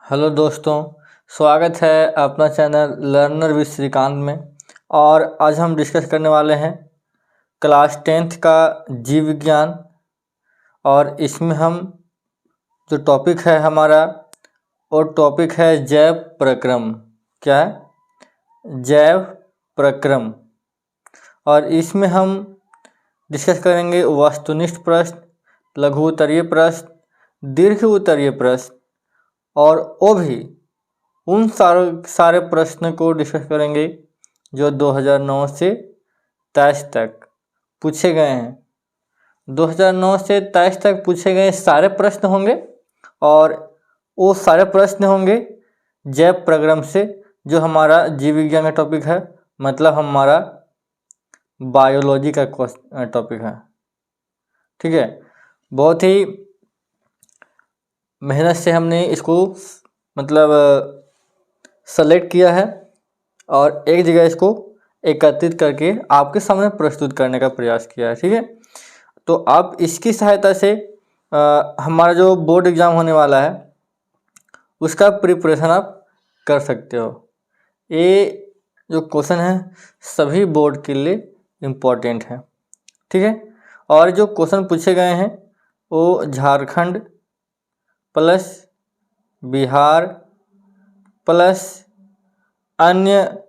Hello दोस्तों, स्वागत है अपना चैनल लर्नर विद श्रीकांत में। और आज हम डिस्कस करने वाले हैं क्लास 10th का जीव विज्ञान। और इसमें हम जो टॉपिक है हमारा वो टॉपिक है जैव प्रक्रम। क्या है? जैव प्रक्रम। और इसमें हम डिस्कस करेंगे वस्तुनिष्ठ प्रश्न, लघु उत्तरीय प्रश्न, दीर्घ उत्तरीय प्रश्न और वो भी उन सारे प्रश्न को डिस्कस करेंगे जो 2009 से 23 तक पूछे गए हैं। 2009 से 23 तक पूछे गए सारे प्रश्न होंगे और वो सारे प्रश्न होंगे जैव प्रक्रम से, जो हमारा जीव विज्ञान का टॉपिक है, मतलब हमारा बायोलॉजी का टॉपिक है। ठीक है, बहुत ही मेहनत से हमने इसको मतलब सेलेक्ट किया है और एक जगह इसको एकत्रित करके आपके सामने प्रस्तुत करने का प्रयास किया है। ठीक है, तो आप इसकी सहायता से हमारा जो बोर्ड एग्ज़ाम होने वाला है उसका प्रिपरेशन आप कर सकते हो। ये जो क्वेश्चन है सभी बोर्ड के लिए इम्पोर्टेंट है। ठीक है, और जो क्वेश्चन पूछे गए हैं वो झारखंड प्लस बिहार प्लस अन्य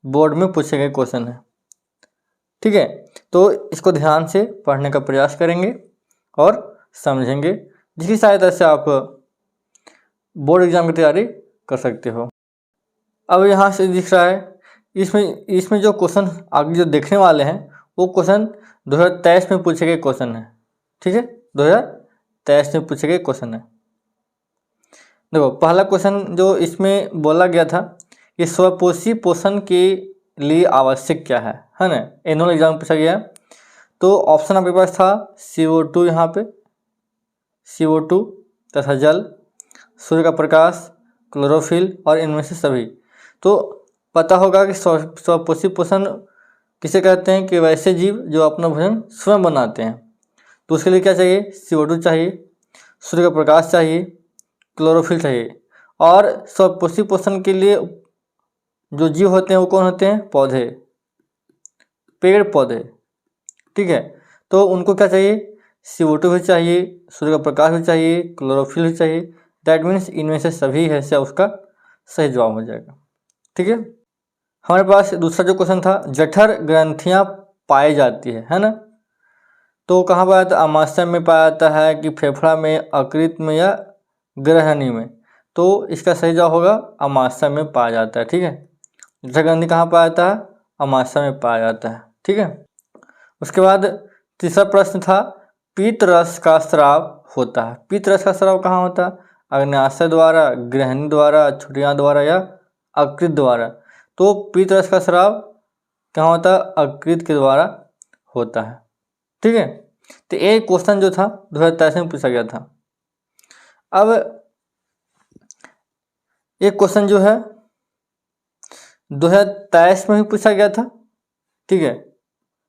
बोर्ड में पूछे गए क्वेश्चन है। ठीक है, तो इसको ध्यान से पढ़ने का प्रयास करेंगे और समझेंगे, जिसकी सहायता से आप बोर्ड एग्ज़ाम की तैयारी कर सकते हो। अब यहाँ से दिख रहा है इसमें जो क्वेश्चन आगे जो देखने वाले हैं वो क्वेश्चन 2023 में पूछे गए क्वेश्चन है। ठीक है, 2023 में पूछे गए क्वेश्चन है। देखो, पहला क्वेश्चन जो इसमें बोला गया था कि स्वपोषी पोषण के लिए आवश्यक क्या है ना? एनुअल एग्जाम पूछा गया है। तो ऑप्शन आपके पास था CO2, यहाँ पे CO2 तथा जल, सूर्य का प्रकाश, क्लोरोफिल और इनमें से सभी। तो पता होगा कि स्वपोषी पोषण किसे कहते हैं कि वैसे जीव जो अपना भोजन स्वयं बनाते हैं। तो उसके लिए क्या चाहिए? CO2 चाहिए, सूर्य का प्रकाश चाहिए, क्लोरोफिल चाहिए। और स्वपोषी पोषण के लिए जो जीव होते हैं वो कौन होते हैं? पौधे, पेड़ पौधे। ठीक है, तो उनको क्या चाहिए? CO2 भी चाहिए, सूर्य का प्रकाश भी चाहिए, क्लोरोफिल भी चाहिए। दैट मीन्स इनमें से सभी है से उसका सही जवाब हो जाएगा। ठीक है, हमारे पास दूसरा जो क्वेश्चन था, जठर ग्रंथियाँ पाई जाती है ना? तो कहाँ पाया जाता है? आमाशय में पाया जाता है कि फेफड़ा में, यकृत में या ग्रहणी में? तो इसका सही जवाब होगा आमाशय में पाया जाता है। ठीक है, जठर ग्रंथि कहाँ पाया जाता है? आमाशय में पाया जाता है। ठीक है, उसके बाद तीसरा प्रश्न था, पीत रस का स्राव होता है। पीत रस का स्राव कहाँ होता है? अग्न्याशय द्वारा, ग्रहणी द्वारा, छुटिया द्वारा या यकृत द्वारा? तो पीत रस का स्राव कहाँ होता है? यकृत के द्वारा होता है। ठीक है, तो ये क्वेश्चन जो था 2023 में पूछा गया था। अब एक क्वेश्चन जो है 2023 में भी पूछा गया था। ठीक है,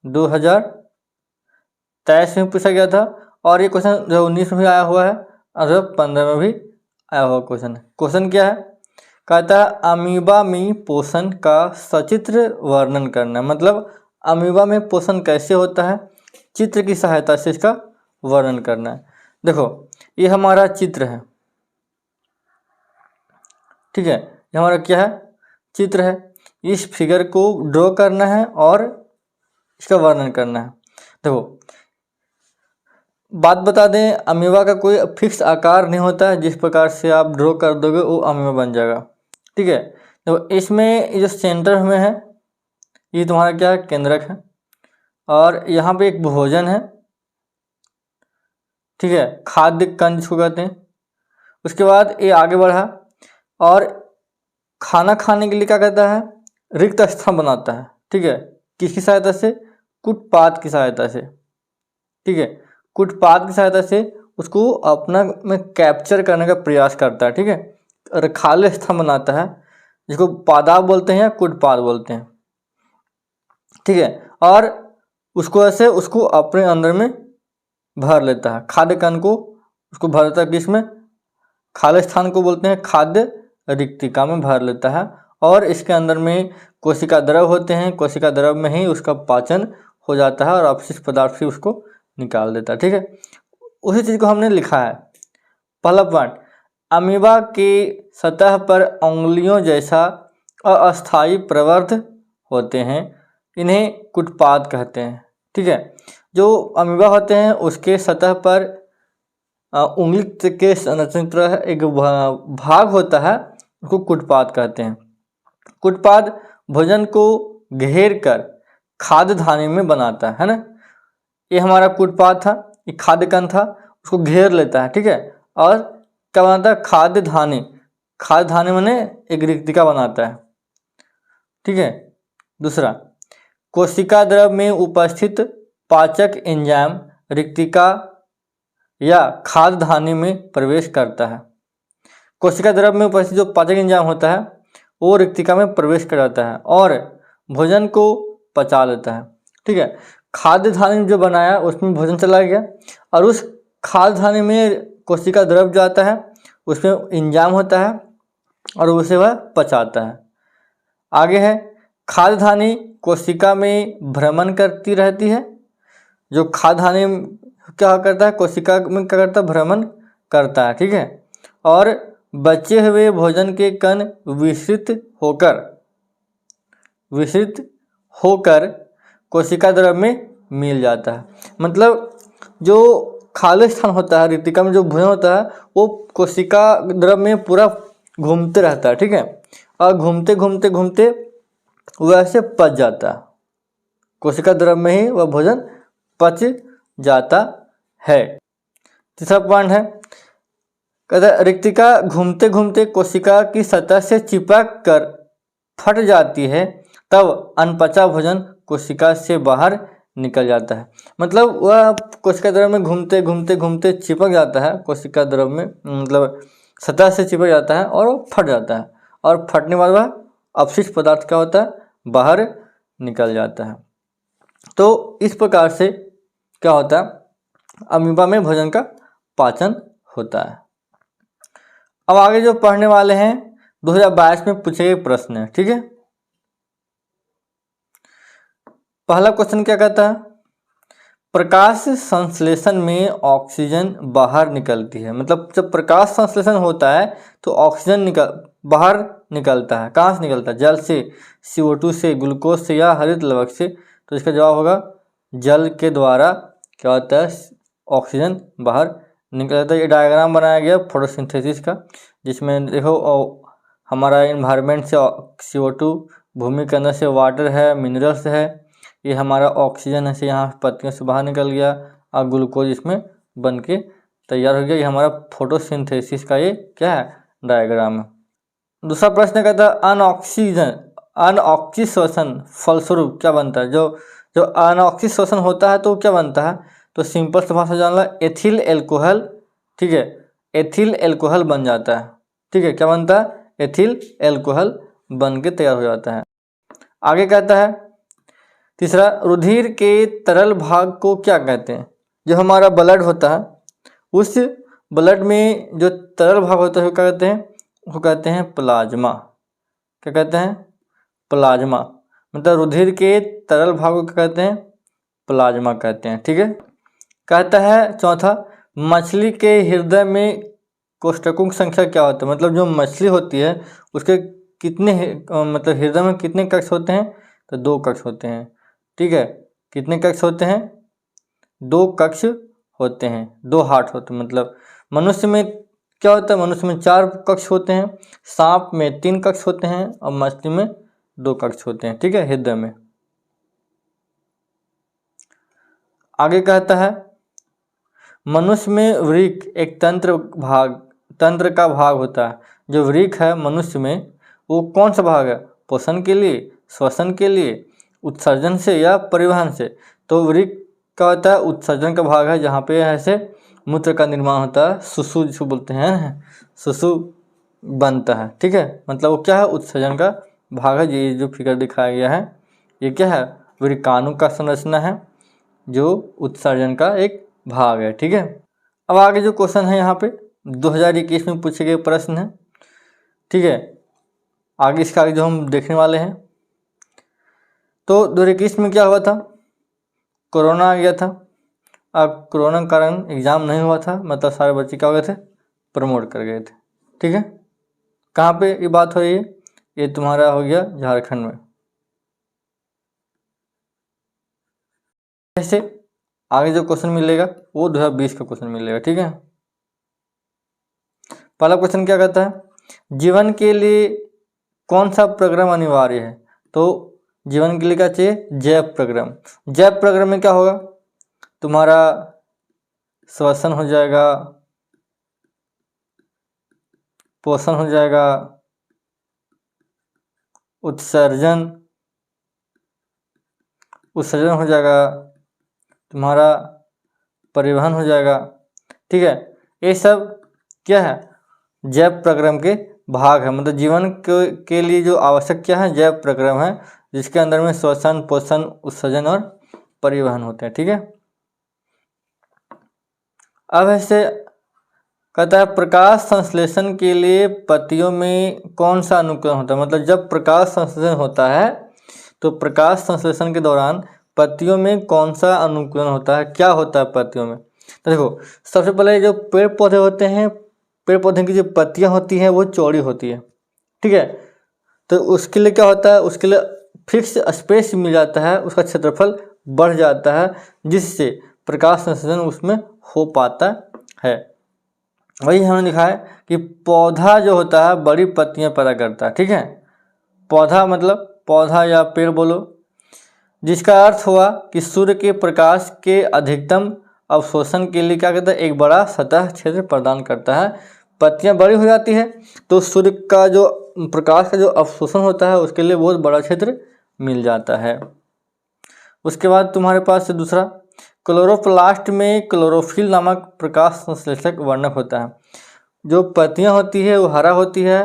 2023 में पूछा गया था और ये क्वेश्चन 2019 में भी आया हुआ है और 2015 में भी आया हुआ क्वेश्चन है। क्वेश्चन क्या है? कहता है अमीबा में पोषण का सचित्र वर्णन करना। मतलब अमीबा में पोषण कैसे होता है, चित्र की सहायता से इसका वर्णन करना है। देखो, ये हमारा चित्र है। ठीक है, ये हमारा क्या है? चित्र है। इस फिगर को ड्रॉ करना है और इसका वर्णन करना है। देखो, बात बता दें, अमीबा का कोई फिक्स आकार नहीं होता है, जिस प्रकार से आप ड्रॉ कर दोगे वो अमीबा बन जाएगा। ठीक है, तो इसमें जो सेंटर में है ये तुम्हारा क्या है? केंद्रक है। और यहाँ पे एक भोजन है। ठीक है, खाद्य कंद जिसको कहते हैं। उसके बाद ये आगे बढ़ा और खाना खाने के लिए क्या कहता है? रिक्त स्थान बनाता है। ठीक है, किसकी सहायता से? कुटपाद की सहायता से। ठीक है, कुटपाद की सहायता से उसको अपना में कैप्चर करने का प्रयास करता है। ठीक है, और खाली स्थान बनाता है जिसको पादाब बोलते हैं या कुटपाद बोलते हैं। ठीक है, और उसको ऐसे उसको अपने अंदर में भर लेता है, खाद्य कण को उसको भर लेता है किसमें? खाली स्थान को बोलते हैं खाद्य रिक्तिका में भर लेता है, और इसके अंदर में कोशिका द्रव होते हैं, कोशिका द्रव में ही उसका पाचन हो जाता है और अपशिष्ट पदार्थ से उसको निकाल देता है। ठीक है, उसी चीज़ को हमने लिखा है। पहला पॉइंट, अमीबा की सतह पर उंगलियों जैसा अस्थायी प्रवर्ध होते हैं, इन्हें कुटपाद कहते हैं। ठीक है, जो अमीबा होते हैं उसके सतह पर उंगली के संरचना की तरह एक भाग होता है, उसको कुटपाद कहते हैं। कुटपाद भोजन को घेर कर खाद्य धानी में बनाता है ना। ये हमारा कुटपाद था, ये खाद्य कण था, उसको घेर लेता है। ठीक है, और क्या बनाता है? खाद्य धानी। खाद्य धानी माने एक रिक्तिका बनाता है। ठीक है, दूसरा, कोशिका द्रव में उपस्थित पाचक एंजाइम रिक्तिका या खाद्य धानी में प्रवेश करता है। कोशिका द्रव में उपस्थित जो पाचक एंजाइम होता है वो रिक्तिका में प्रवेश कर जाता है और भोजन को पचा लेता है। ठीक है, खाद्य धानी जो बनाया उसमें भोजन चला गया और उस खाद्य धानी में कोशिका द्रव जो आता है उसमें एंजाइम होता है और उसे वह पचाता है। आगे है, खाद्य धानी कोशिका में भ्रमण करती रहती है। जो खाद्य धानी क्या करता है? कोशिका में क्या करता है? भ्रमण करता है। ठीक है, और बचे हुए भोजन के कण विसरित होकर कोशिका द्रव में मिल जाता है। मतलब जो खाली स्थान होता है रिक्तिका में, जो भोजन होता है वो कोशिका द्रव में पूरा घूमते रहता है। ठीक है, और घूमते घूमते घूमते वैसे पच जाता है। कोशिका द्रव में ही वह भोजन पच जाता है। तीसरा पॉइंट है, कहता है रिक्तिका घूमते घूमते कोशिका की सतह से चिपक कर फट जाती है, तब अनपचा भोजन कोशिका से बाहर निकल जाता है। मतलब वह कोशिका द्रव में घूमते घूमते घूमते चिपक जाता है, कोशिका द्रव में मतलब सतह से चिपक जाता है और वो फट जाता है, और फटने के बाद वह अपशिष्ट पदार्थ क्या होता है? बाहर निकल जाता है। तो इस प्रकार से क्या होता है? अमीबा में भोजन का पाचन होता है। अब आगे जो पढ़ने वाले हैं 2022 में पूछे गए प्रश्न है। ठीक है, पहला क्वेश्चन क्या कहता है? प्रकाश संश्लेषण में ऑक्सीजन बाहर निकलती है। मतलब जब प्रकाश संश्लेषण होता है तो ऑक्सीजन बाहर निकलता है। कहाँ से निकलता है? जल से, CO2 से, ग्लूकोज से या हरित लवक से। तो इसका जवाब होगा जल के द्वारा क्या होता है? ऑक्सीजन बाहर निकल जाता है। ये डायग्राम बनाया गया फोटोसिंथेसिस का, जिसमें देखो हमारा इन्वायरमेंट से CO2, भूमि के अंदर से वाटर है, मिनरल्स है, ये हमारा ऑक्सीजन है से यहाँ पत्तियों से बाहर निकल गया और ग्लूकोज इसमें बन के तैयार हो गया। ये हमारा फोटोसिंथेसिस का ये क्या है? डायग्राम है। दूसरा प्रश्न कहता है अनऑक्सीश्वसन फलस्वरूप क्या बनता है? जो अनऑक्सीश्वसन होता है तो क्या बनता है? तो सिंपल से भाषा जान लो, एथिल एल्कोहल। ठीक है, एथिल एल्कोहल बन जाता है। ठीक है, क्या बनता है? एथिल एल्कोहल बन के तैयार हो जाता है। आगे कहता है तीसरा, रुधिर के तरल भाग को क्या कहते हैं? जो हमारा ब्लड होता है उस ब्लड में जो तरल भाग होता है वो क्या कहते हैं? वो कहते हैं प्लाज्मा। क्या कहते हैं? प्लाज्मा। मतलब रुधिर के तरल भाग को क्या कहते हैं? प्लाज्मा कहते हैं। ठीक है, कहता है चौथा, मछली के हृदय में कोष्ठकों की संख्या क्या होता है? मतलब जो मछली होती है उसके कितने मतलब हृदय में कितने कक्ष होते हैं? तो 2 कक्ष होते हैं। ठीक है, कितने कक्ष होते हैं? 2 कक्ष होते हैं, 2 हार्ट होते हैं। मतलब मनुष्य में क्या होता है? मनुष्य में 4 कक्ष होते हैं, सांप में 3 कक्ष होते हैं और मछली में 2 कक्ष होते हैं। ठीक है, हृदय में। आगे कहता है मनुष्य में वृक्क एक तंत्र का भाग होता है। जो वृक्क है मनुष्य में वो कौन सा भाग है? पोषण के लिए, श्वसन के लिए, उत्सर्जन से या परिवहन से। तो वृक्क क्या होता है? उत्सर्जन का भाग है, जहाँ पे ऐसे मूत्र का निर्माण होता है, सुसु जिसको बोलते हैं, सुसु बनता है। ठीक है, मतलब वो क्या है? उत्सर्जन का भाग है। ये जो फिगर दिखाया गया है ये क्या है? वृक्काणु का संरचना है जो उत्सर्जन का एक भाग है। ठीक है, अब आगे जो क्वेश्चन है यहाँ पे 2021 में पूछे गए प्रश्न है। ठीक है, आगे इसका आगे जो हम देखने वाले हैं। तो 2021 में क्या हुआ था, कोरोना आ गया था। अब कोरोना के कारण एग्ज़ाम नहीं हुआ था, मतलब सारे बच्चे क्या हो गए थे, प्रमोट कर गए थे। ठीक है, कहाँ पे ये बात हो रही है, ये तुम्हारा हो गया झारखंड में। ऐसे आगे जो क्वेश्चन मिलेगा वो 2020 का क्वेश्चन मिलेगा। ठीक है, पहला क्वेश्चन क्या कहता है, जीवन के लिए कौन सा प्रोग्राम अनिवार्य है। तो जीवन के लिए क्या चाहिए, जैव प्रोग्राम। जैव प्रोग्राम में क्या होगा, तुम्हारा श्वसन हो जाएगा, पोषण हो जाएगा, उत्सर्जन हो जाएगा, तुम्हारा परिवहन हो जाएगा। ठीक है, ये सब क्या है, जैव प्रक्रम के भाग है। मतलब जीवन के लिए जो आवश्यक क्या है, जैव प्रक्रम है, जिसके अंदर में श्वसन, पोषण, उत्सर्जन और परिवहन होते हैं। ठीक है, अब ऐसे कहता है प्रकाश संश्लेषण के लिए पत्तियों में कौन सा अनुकरण होता है। मतलब जब प्रकाश संश्लेषण होता है तो प्रकाश संश्लेषण के दौरान पत्तियों में कौन सा अनुकरण होता है, क्या होता है पत्तियों में। तो देखो, सबसे पहले जो पेड़ पौधे होते हैं, पेड़ पौधे की जो पत्तियां होती हैं वो चौड़ी होती है। ठीक है, तो उसके लिए क्या होता है, उसके लिए फिक्स स्पेस मिल जाता है, उसका क्षेत्रफल बढ़ जाता है, जिससे प्रकाश संश्लेषण उसमें हो पाता है। वही हमने लिखा है कि पौधा जो होता है बड़ी पत्तियां पैदा करता है। ठीक है, पौधा मतलब पौधा या पेड़ बोलो, जिसका अर्थ हुआ कि सूर्य के प्रकाश के अधिकतम अवशोषण के लिए क्या करता है, एक बड़ा सतह क्षेत्र प्रदान करता है। पत्तियां बड़ी हो जाती है तो सूर्य का जो प्रकाश का जो अवशोषण होता है उसके लिए बहुत बड़ा क्षेत्र मिल जाता है। उसके बाद तुम्हारे पास दूसरा, क्लोरोप्लास्ट में क्लोरोफिल नामक प्रकाश संश्लेषक वर्णक होता है। जो पत्तियां होती है वो हरा होती है,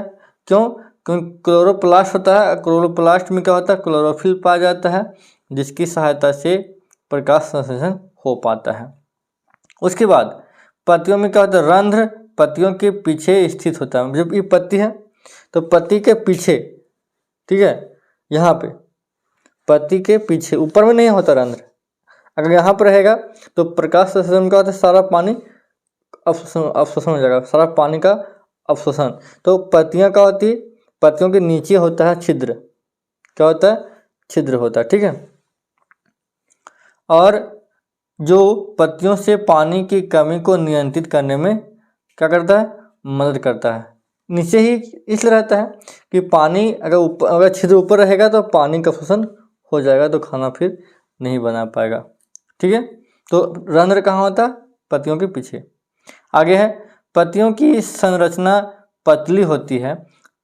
क्यों, क्योंकि क्लोरोप्लास्ट होता है। क्लोरोप्लास्ट में क्या होता है, क्लोरोफिल पाया जाता है, जिसकी सहायता से प्रकाश संश्लेषण हो पाता है। उसके बाद पत्तियों में क्या होता है, रंध्र पत्तियों के पीछे स्थित होता है। जब ये पत्ती है तो पत्ती के पीछे, ठीक है, यहाँ पे पत्ती के पीछे, ऊपर में नहीं होता रंध्र, अगर यहाँ पर रहेगा तो प्रकाश संश्लेषण का होता है, सारा पानी अवशोषण हो जाएगा, सारा पानी का अवशोषण। तो पत्तियाँ क्या होती है, पत्तियों के नीचे होता है छिद्र, क्या होता है, छिद्र होता है। ठीक है, और जो पत्तियों से पानी की कमी को नियंत्रित करने में क्या करता है, मदद करता है। नीचे ही इसलिए रहता है कि पानी अगर छिद्र ऊपर रहेगा तो पानी का अवशोषण हो जाएगा, तो खाना फिर नहीं बना पाएगा। ठीक है, तो रंध्र कहाँ होता है, पत्तियों के पीछे। आगे है, पत्तियों की संरचना पतली होती है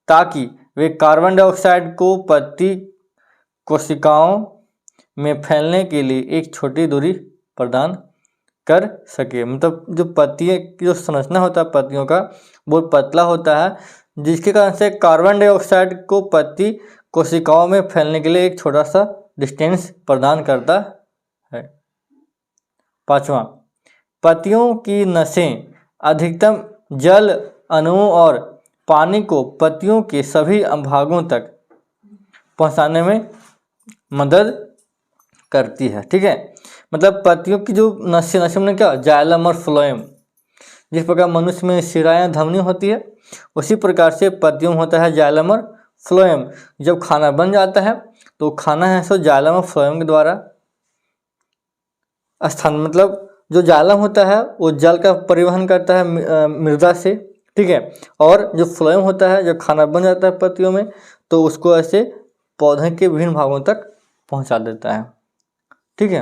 ताकि वे कार्बन डाइऑक्साइड को पत्ती कोशिकाओं में फैलने के लिए एक छोटी दूरी प्रदान कर सके। मतलब जो पत्ती की जो संरचना होता है पत्तियों का बहुत पतला होता है, जिसके कारण से कार्बन डाइऑक्साइड को पत्ती कोशिकाओं में फैलने के लिए एक छोटा सा डिस्टेंस प्रदान करता है। पांचवा, पत्तियों की नसें अधिकतम जल अणुओं और पानी को पत्तियों के सभी भागों तक पहुंचाने में मदद करती है। ठीक है, मतलब पत्तियों की जो नसें में क्या, जाइलम और फ्लोएम, जिस प्रकार मनुष्य में शिराएं धमनी होती है उसी प्रकार से पत्तियों में होता है जाइलम और फ्लोएम। जब खाना बन जाता है तो खाना है सो जाइलम और फ्लोएम के द्वारा स्थान, मतलब जो जाइलम होता है वो जल का परिवहन करता है मृदा से। ठीक है, और जो फ्लोएम होता है जब खाना बन जाता है पत्तियों में तो उसको ऐसे पौधे के विभिन्न भागों तक पहुंचा देता है। ठीक है,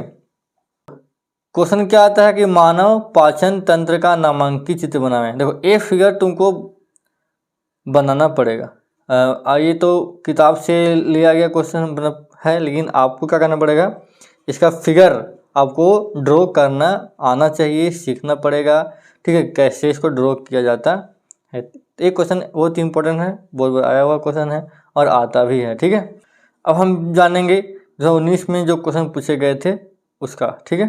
क्वेश्चन क्या आता है कि मानव पाचन तंत्र का नामांकित चित्र बनाएं। देखो ये फिगर तुमको बनाना पड़ेगा। ये तो किताब से लिया गया क्वेश्चन है, लेकिन आपको क्या करना पड़ेगा, इसका फिगर आपको ड्रॉ करना आना चाहिए, सीखना पड़ेगा। ठीक है, कैसे इसको ड्रॉ किया जाता है। एक क्वेश्चन बहुत इंपॉर्टेंट है, बहुत आया हुआ क्वेश्चन है और आता भी है। ठीक है, अब हम जानेंगे 2019 में जो क्वेश्चन पूछे गए थे उसका। ठीक है,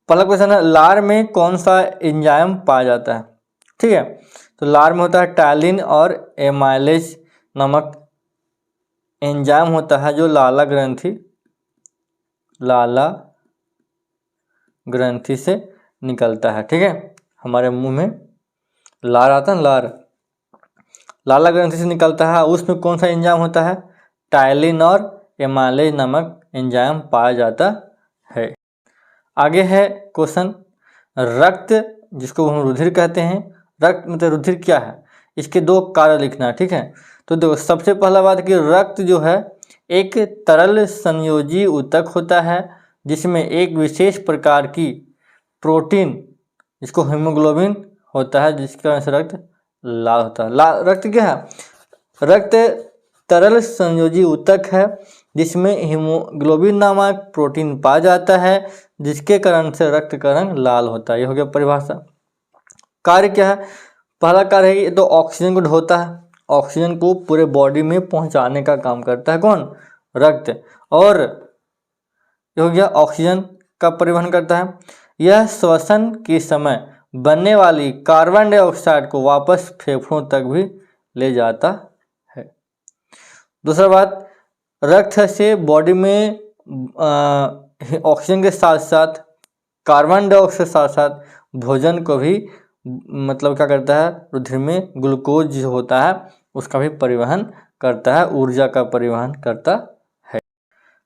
पहला क्वेश्चन है, लार में कौन सा एंजाइम पाया जाता है। ठीक है, तो लार में होता है टायलिन और एमाइलेज नामक एंजाइम होता है जो लाला ग्रंथि से निकलता है। ठीक है, हमारे मुंह में लार आता है, लाला ग्रंथि से निकलता है। उसमें कौन सा एंजाइम होता है? टायलिन और एमाइलेज नामक एंजाइम पाया जाता है। आगे है क्वेश्चन, रक्त जिसको हम रुधिर कहते हैं, रक्त मतलब रुधिर क्या है, इसके दो कार्य लिखना है। ठीक है, तो देखो सबसे पहला बात कि रक्त जो है एक तरल संयोजी ऊतक होता है जिसमें एक विशेष प्रकार की प्रोटीन जिसको हीमोग्लोबिन होता है जिसके कारण से रक्त लाल होता है। रक्त क्या है? रक्त तरल संयोजी ऊतक है जिसमें हीमोग्लोबिन नामक प्रोटीन पाया जाता है जिसके कारण से रक्त का रंग लाल होता है। ये हो गया परिभाषा। कार्य क्या है? पहला कार्य है कि तो ऑक्सीजन को ढोता है, ऑक्सीजन को पूरे बॉडी में पहुंचाने का काम करता है कौन? रक्त। और ये हो गया ऑक्सीजन का परिवहन करता है। यह श्वसन के समय बनने वाली कार्बन डाइऑक्साइड को वापस फेफड़ों तक भी ले जाता है। दूसरा बात, रक्त से बॉडी में ऑक्सीजन के साथ साथ कार्बन डाइऑक्साइड के साथ साथ भोजन को भी मतलब क्या करता है? रुधिर में ग्लूकोज जो होता है उसका भी परिवहन करता है, ऊर्जा का परिवहन करता है।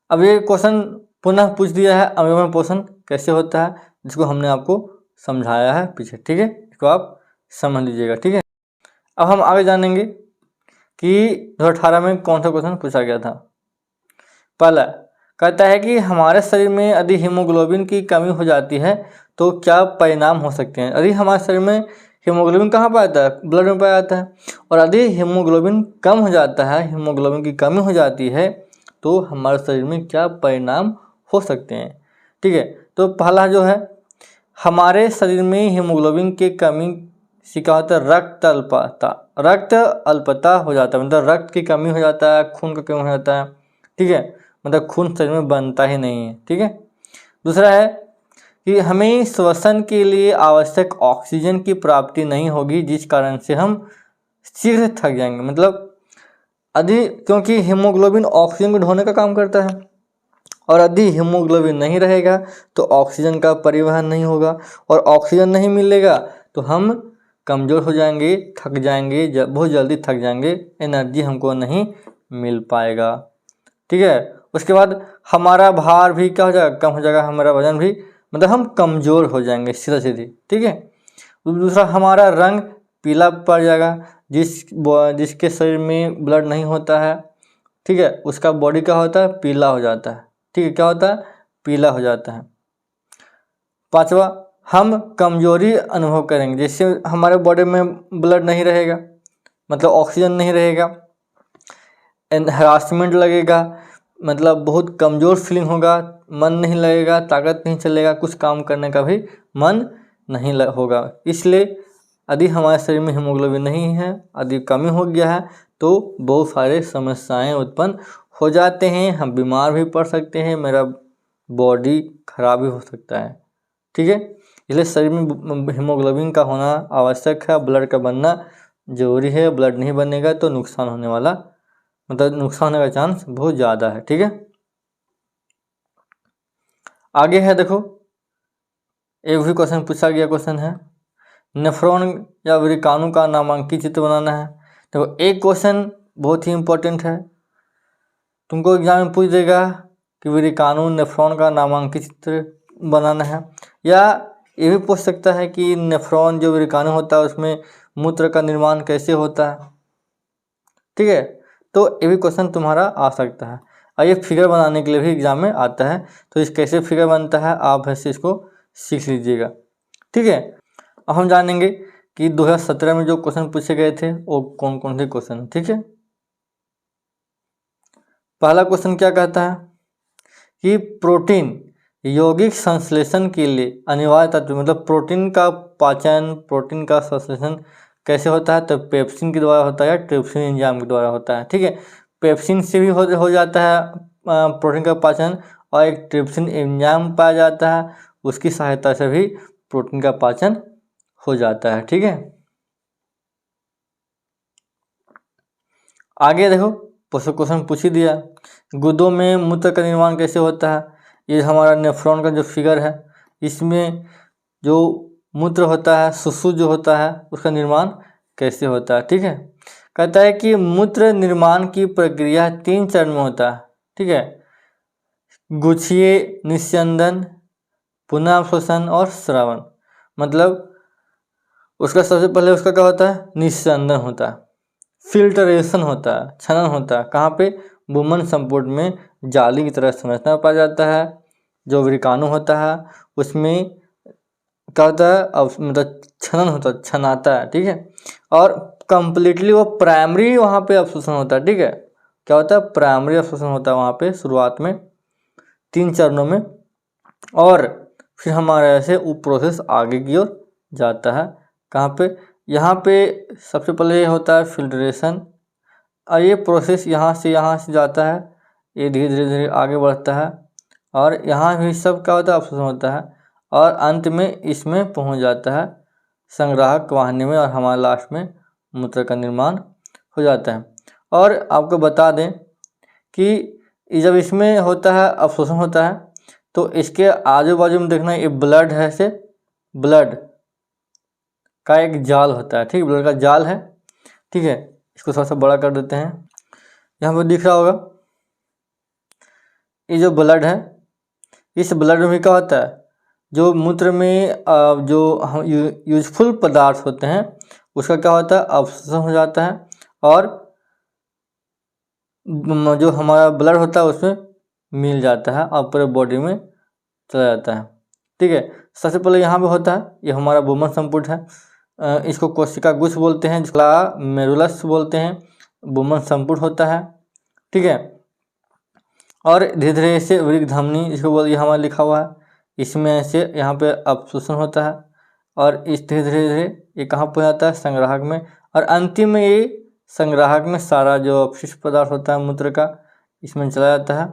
अब ये क्वेश्चन पुनः पूछ दिया है अमेय पोषण कैसे होता है, जिसको हमने आपको समझाया है पीछे। ठीक है, इसको आप समझ लीजिएगा। ठीक है, अब हम आगे जानेंगे कि 2018 में कौन सा क्वेश्चन पूछा गया था। पहला कहता है कि हमारे शरीर में यदि हीमोग्लोबिन की कमी हो जाती है तो क्या परिणाम हो सकते हैं। यदि हमारे शरीर में हीमोग्लोबिन कहाँ पाया जाता है? ब्लड में पाया जाता है। और यदि हीमोग्लोबिन कम हो जाता है, हीमोग्लोबिन की कमी हो जाती है तो हमारे शरीर में क्या परिणाम हो सकते हैं। ठीक है, तो पहला जो है हमारे शरीर में हीमोग्लोबिन की कमी से क्या होता है? रक्त अल्पता हो जाता है, मतलब रक्त की कमी हो जाता है, खून का कमी हो जाता है। ठीक है, मतलब खून शरीर में बनता ही नहीं है। ठीक है, दूसरा है कि हमें श्वसन के लिए आवश्यक ऑक्सीजन की प्राप्ति नहीं होगी जिस कारण से हम शीघ्र थक जाएंगे। मतलब क्योंकि हीमोग्लोबिन ऑक्सीजन को ढोने का काम करता है और यदि हीमोग्लोबिन नहीं रहेगा तो ऑक्सीजन का परिवहन नहीं होगा और ऑक्सीजन नहीं मिलेगा तो हम कमज़ोर हो जाएंगे, थक जाएंगे, बहुत जल्दी थक जाएंगे, एनर्जी हमको नहीं मिल पाएगा। ठीक है, उसके बाद हमारा भार भी क्या हो जाएगा? कम हो जाएगा, हमारा वजन भी, मतलब हम कमज़ोर हो जाएंगे सीधी। ठीक है, दूसरा हमारा रंग पीला पड़ जाएगा, जिसके शरीर में ब्लड नहीं होता है। ठीक है, उसका बॉडी क्या होता है? पीला हो जाता है। ठीक है, क्या होता है? पीला हो जाता है। पांचवा, हम कमजोरी अनुभव करेंगे, जिससे हमारे बॉडी में ब्लड नहीं रहेगा, मतलब ऑक्सीजन नहीं रहेगा, हरासमेंट लगेगा, मतलब बहुत कमज़ोर फीलिंग होगा, मन नहीं लगेगा, ताकत नहीं चलेगा, कुछ काम करने का भी मन नहीं होगा। इसलिए यदि हमारे शरीर में हीमोग्लोबिन नहीं है, यदि कमी हो गया है तो बहुत सारे समस्याएं उत्पन्न हो जाते हैं, हम बीमार भी पड़ सकते हैं, मेरा बॉडी खराब भी हो सकता है। ठीक है, इसलिए शरीर में हीमोग्लोबिन का होना आवश्यक है, ब्लड का बनना जरूरी है। ब्लड नहीं बनेगा तो नुकसान होने वाला, मतलब नुकसान होने का चांस बहुत ज़्यादा है। ठीक है, आगे है देखो, एक भी क्वेश्चन पूछा गया क्वेश्चन है, नेफ्रॉन या विरिकाणु का नामांकित चित्र बनाना है। तो एक क्वेश्चन बहुत ही इम्पोर्टेंट है, तुमको एग्जाम में पूछ देगा कि विरिकाणु नेफ्रॉन का नामांकित चित्र बनाना है, या ये भी पूछ सकता है कि नेफ्रॉन जो विरिकाणु होता है उसमें मूत्र का निर्माण कैसे होता है। ठीक है, तो ये भी क्वेश्चन तुम्हारा आ सकता है और ये फिगर बनाने के लिए भी एग्जाम में आता है। तो इस कैसे फिगर बनता है आप ऐसे इसको सीख लीजिएगा। ठीक है, अब हम जानेंगे कि 2017 में जो क्वेश्चन पूछे गए थे वो कौन कौन से क्वेश्चन। ठीक है, पहला क्वेश्चन क्या कहता है कि प्रोटीन यौगिक संश्लेषण के लिए अनिवार्य तत्व, मतलब प्रोटीन का पाचन, प्रोटीन का संश्लेषण कैसे होता है? तो पेप्सिन के द्वारा होता है या ट्रिप्सिन एंजाइम के द्वारा होता है। ठीक है, पेप्सिन से भी हो जाता है प्रोटीन का पाचन, और एक ट्रिप्सिन एंजाइम पाया जाता है, उसकी सहायता से भी प्रोटीन का पाचन हो जाता है। ठीक है, आगे देखो क्वेश्चन पूछ ही दिया, गुदों में मूत्र का निर्माण कैसे होता है। ये हमारा नेफ्रॉन का जो फिगर है, इसमें जो मूत्र होता है, सुसु जो होता है, उसका निर्माण कैसे होता है। ठीक है, कहता है कि मूत्र निर्माण की प्रक्रिया 3 चरण में होता है। ठीक है, गुच्छीय निस्यंदन, पुनः अवशोषण और श्रावण। मतलब उसका सबसे पहले उसका क्या होता है, निस्यंदन होता है, फिल्टरेशन होता है, छनन होता है। कहाँ पे, बुमन संपुट में जाली की तरह संरचना पाया जाता है। जो विकाणु होता है उसमें क्या होता है, अब मतलब छनन होता है, छनाता है। ठीक है, और कंप्लीटली वो प्राइमरी वहाँ पे अवशोषण होता है। ठीक है, क्या होता है, प्राइमरी अवशोषण होता है वहाँ पे शुरुआत में 3 चरणों में, और फिर हमारे ऐसे वो प्रोसेस आगे की ओर जाता है। कहाँ पे, यहाँ पे सबसे पहले होता है फिल्ट्रेशन, और ये प्रोसेस यहाँ से जाता है, ये धीरे धीरे आगे बढ़ता है, और यहाँ भी सब क्या होता है, अवशोषण होता है, और अंत में इसमें पहुँच जाता है संग्राहक वाहिनी में, और हमारे लास्ट में मूत्र का निर्माण हो जाता है। और आपको बता दें कि जब इसमें होता है, अवशोषण होता है, तो इसके आजू बाजू में देखना, ये ब्लड है, से ब्लड का एक जाल होता है। ठीक है, ब्लड का जाल है। ठीक है, इसको थोड़ा सा बड़ा कर देते हैं, यहाँ पर दिख रहा होगा ये जो ब्लड है, इस ब्लड में क्या होता है, जो मूत्र में जो यूजफुल पदार्थ होते हैं उसका क्या होता है, अवशोषण हो जाता है, और जो हमारा ब्लड होता है उसमें मिल जाता है और पूरे बॉडी में चला जाता है। ठीक है, सबसे पहले यहाँ पे होता है, ये हमारा बुमन संपुट है, इसको कोशिका गुच्छ बोलते हैं, जिसका मेरुलस बोलते हैं, बुमन संपुट होता है। ठीक है, और धीरे धीरे ऐसे वृक्क धमनी, इसको बोल, ये हमारा लिखा हुआ है, इसमें ऐसे यहाँ पे अवशोषण होता है, और इस धीरे धीरे धीरे ये कहाँ पहुँच जाता है, संग्राहक में, और अंतिम में ये संग्राहक में सारा जो अपशिष्ट पदार्थ होता है मूत्र का, इसमें चला जाता है,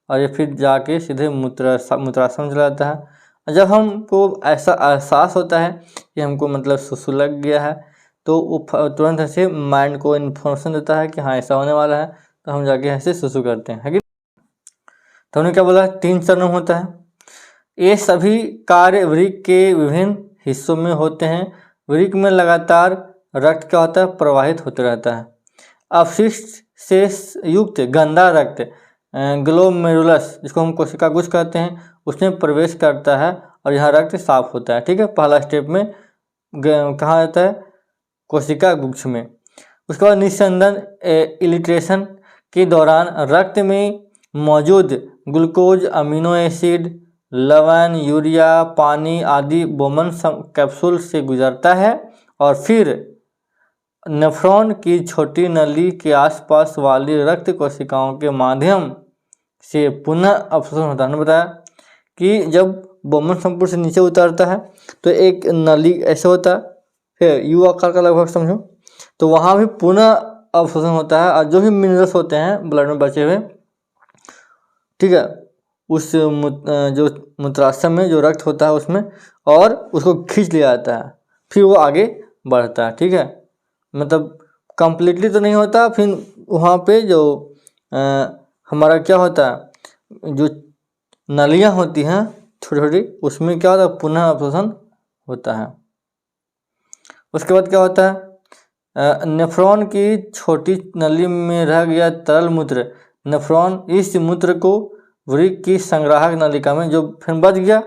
और ये फिर जाके सीधे मूत्राशय में चला जाता है। जब हमको ऐसा एहसास होता है कि हमको मतलब सुसु लग गया है, तो वो तुरंत ऐसे माइंड को इन्फॉर्मेशन देता है कि हाँ ऐसा होने वाला है, तो हम जाके ऐसे सुसु करते हैं, है कि। तो हमने क्या बोला, 3 चरण होता है। ये सभी कार्य वृक्क के विभिन्न हिस्सों में होते हैं। वृक्क में लगातार रक्त क्या होता है, प्रवाहित होते रहता है। अपशिष्ट से युक्त गंदा रक्त ग्लोमेरुलस, जिसको हम कोशिका गुच्छ कहते हैं, उसमें प्रवेश करता है, और यहाँ रक्त साफ होता है। ठीक है, पहला स्टेप में कहाँ जाता है, कोशिका गुच्छ में। उसके बाद निस्यंदन, इलिट्रेशन के दौरान रक्त में मौजूद ग्लूकोज, अमीनो एसिड, लवण, यूरिया, पानी आदि बोमन कैप्सूल से गुजरता है, और फिर नेफ्रॉन की छोटी नली के आसपास वाली रक्त कोशिकाओं के माध्यम से पुनः अवशोषण होता है। हमने बताया कि जब बोमन संपुट से नीचे उतरता है तो एक नली ऐसे होता है, यू आकार का लगभग समझो, तो वहाँ भी पुनः अवशोषण होता है, और जो भी मिनरल्स होते हैं ब्लड में बचे हुए, ठीक है, उस जो मूत्राशय में जो रक्त होता है उसमें, और उसको खींच लिया जाता है, फिर वो आगे बढ़ता है। ठीक है, मतलब कंप्लीटली तो नहीं होता, फिर वहाँ पे जो हमारा क्या होता है, जो नलियाँ होती हैं छोटी छोटी, उसमें क्या होता है, पुनः अवशोषण होता है। उसके बाद क्या होता है, नेफ्रॉन की छोटी नली में रह गया तरल मूत्र, नेफ्रॉन इस मूत्र को वृक्क की संग्राहक नलिका में, जो फिर बच गया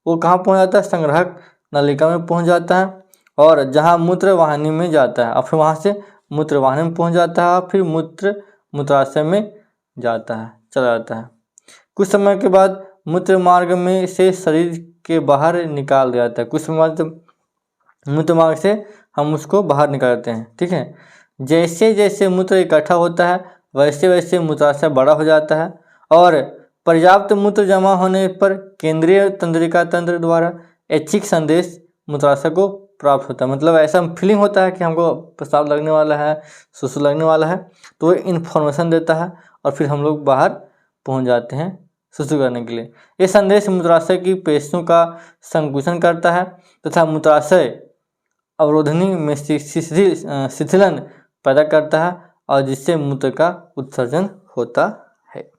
वो कहाँ पहुँच जाता है, संग्राहक नलिका में पहुँच जाता है, और जहाँ मूत्र वाहिनी में जाता है, और फिर वहाँ से मूत्र वाहिनी में पहुँच जाता है, फिर मूत्राशय में जाता है, चला जाता है। कुछ समय के बाद मूत्र मार्ग में से शरीर के बाहर निकाल दिया जाता है। कुछ समय बाद मूत्र मार्ग से हम उसको बाहर निकालते हैं। ठीक है, जैसे जैसे मूत्र इकट्ठा होता है वैसे वैसे मूत्राशय बड़ा हो जाता है, और पर्याप्त मूत्र जमा होने पर केंद्रीय तंत्रिका तंत्र द्वारा ऐच्छिक संदेश मूत्राशय को प्राप्त होता है। मतलब ऐसा फीलिंग होता है कि हमको पेशाब लगने वाला है, सुसु लगने वाला है, तो वो इन्फॉर्मेशन देता है, और फिर हम लोग बाहर पहुंच जाते हैं सुसु करने के लिए। ये संदेश मूत्राशय की पेशियों का संकुचन करता है तथा मूत्राशय अवरोधनी में शिथिलन पैदा करता है, और जिससे मूत्र का उत्सर्जन होता है।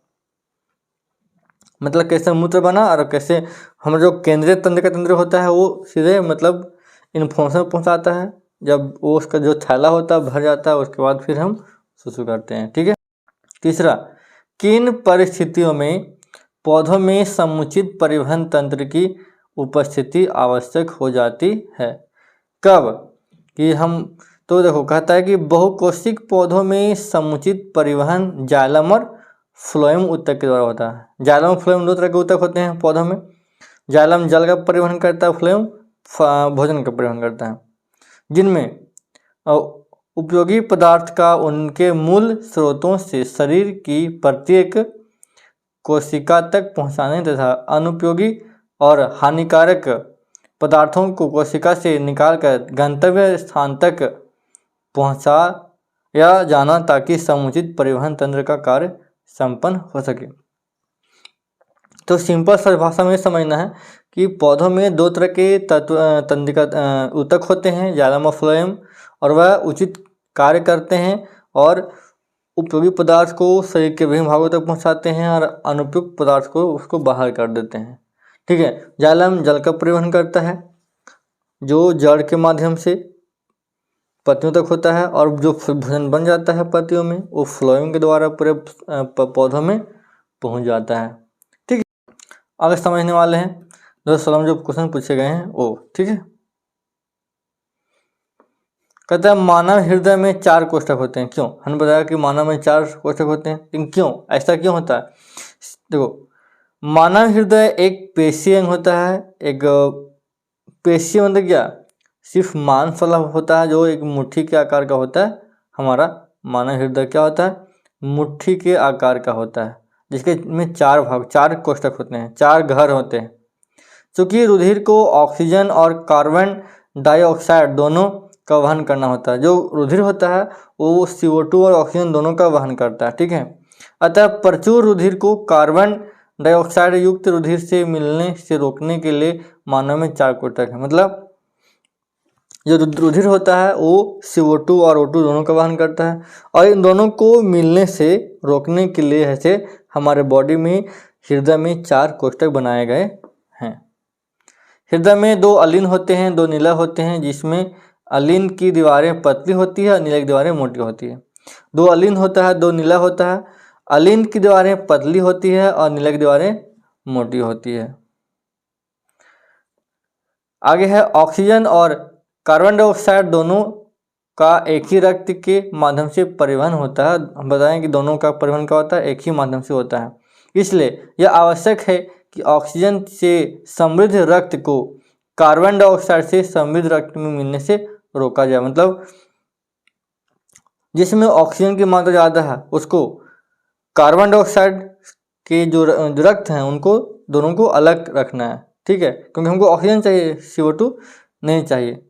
मतलब कैसे मूत्र बना और कैसे हमारा जो केंद्रीय तंत्र का तंत्र होता है वो सीधे मतलब इन्फॉर्मेशन पहुंचाता है। जब वो उसका जो थैला होता है भर जाता है उसके बाद फिर हम सुसु करते हैं। ठीक है। तीसरा, किन परिस्थितियों में पौधों में समुचित परिवहन तंत्र की उपस्थिति आवश्यक हो जाती है? कब? कि हम तो देखो कहता है कि बहुकोशिक पौधों में समुचित परिवहन जाइलम और फ्लोएम ऊतक के द्वारा होता है। जाइलम और फ्लोएम दो तरह के ऊतक होते हैं पौधों में। जाइलम जल का परिवहन करता है, फ्लोएम भोजन का परिवहन करता है, जिनमें उपयोगी पदार्थ का उनके मूल स्रोतों से शरीर की प्रत्येक कोशिका तक पहुंचाने तथा अनुपयोगी और हानिकारक पदार्थों को कोशिका से निकालकर गंतव्य स्थान तक पहुंचाया जाना ताकि समुचित परिवहन तंत्र का कार्य संपन्न हो सके। तो सिंपल सा भाषा में समझना है कि पौधों में दो तरह के तंत्रिका ऊतक होते हैं, जाइलम और फ्लोएम, और वह उचित कार्य करते हैं और उपयोगी पदार्थ को शरीर के विभिन्न भागों तक पहुंचाते हैं और अनुपयुक्त पदार्थ को उसको बाहर कर देते हैं। ठीक है। जाइलम जल का परिवहन करता है जो जड़ के माध्यम से पत्तियों तक होता है, और जो भोजन बन जाता है पत्तियों में वो फ्लोएम के द्वारा पूरे पौधों में पहुंच जाता है। ठीक है। आगे समझने वाले हैं 2016 में जो क्वेश्चन पूछे गए हैं वो। ठीक है। कहता है मानव हृदय में 4 कोष्ठक होते हैं। क्यों? हमने बताया कि मानव में 4 कोष्ठक होते हैं, लेकिन क्यों ऐसा क्यों होता है? देखो, मानव हृदय एक पेशीय अंग होता है। एक पेशीय मतलब क्या? सिर्फ मांस वाला होता है जो एक मुट्ठी के आकार का होता है। हमारा मानव हृदय क्या होता है? मुट्ठी के आकार का होता है, जिसके में 4 भाग 4 कोष्ठक होते हैं, 4 घर होते हैं। चूँकि रुधिर को ऑक्सीजन और कार्बन डाइऑक्साइड दोनों का वहन करना होता है। जो रुधिर होता है वो CO2 और ऑक्सीजन दोनों का वहन करता है। ठीक है। अतः प्रचुर रुधिर को कार्बन डाइऑक्साइड युक्त रुधिर से मिलने से रोकने के लिए मानव में 4 कोष्ठक है। मतलब जो रुधिर होता है वो CO2 और O2 दोनों का वहन करता है, और इन दोनों को मिलने से रोकने के लिए ऐसे हमारे बॉडी में हृदय में 4 कोष्ठक बनाए गए हैं। हृदय में 2 अलिन होते हैं, 2 नीला होते हैं, जिसमें अलिन की दीवारें पतली होती है और नीला की दीवारें मोटी होती है। 2 अलिन होता है, 2 नीला होता है। अलिन की दीवारें पतली होती है और नीला की दीवारें मोटी होती है। आगे है ऑक्सीजन और कार्बन डाइऑक्साइड दोनों का एक ही रक्त के माध्यम से परिवहन होता है। हम बताएं कि दोनों का परिवहन क्या होता है? एक ही माध्यम से होता है। इसलिए यह आवश्यक है कि ऑक्सीजन से समृद्ध रक्त को कार्बन डाइऑक्साइड से समृद्ध रक्त में मिलने से रोका जाए। मतलब जिसमें ऑक्सीजन की मात्रा ज़्यादा है उसको कार्बन डाइऑक्साइड के जो रक्त हैं उनको दोनों को अलग रखना है। ठीक है। क्योंकि हमको ऑक्सीजन चाहिए, CO2 नहीं चाहिए।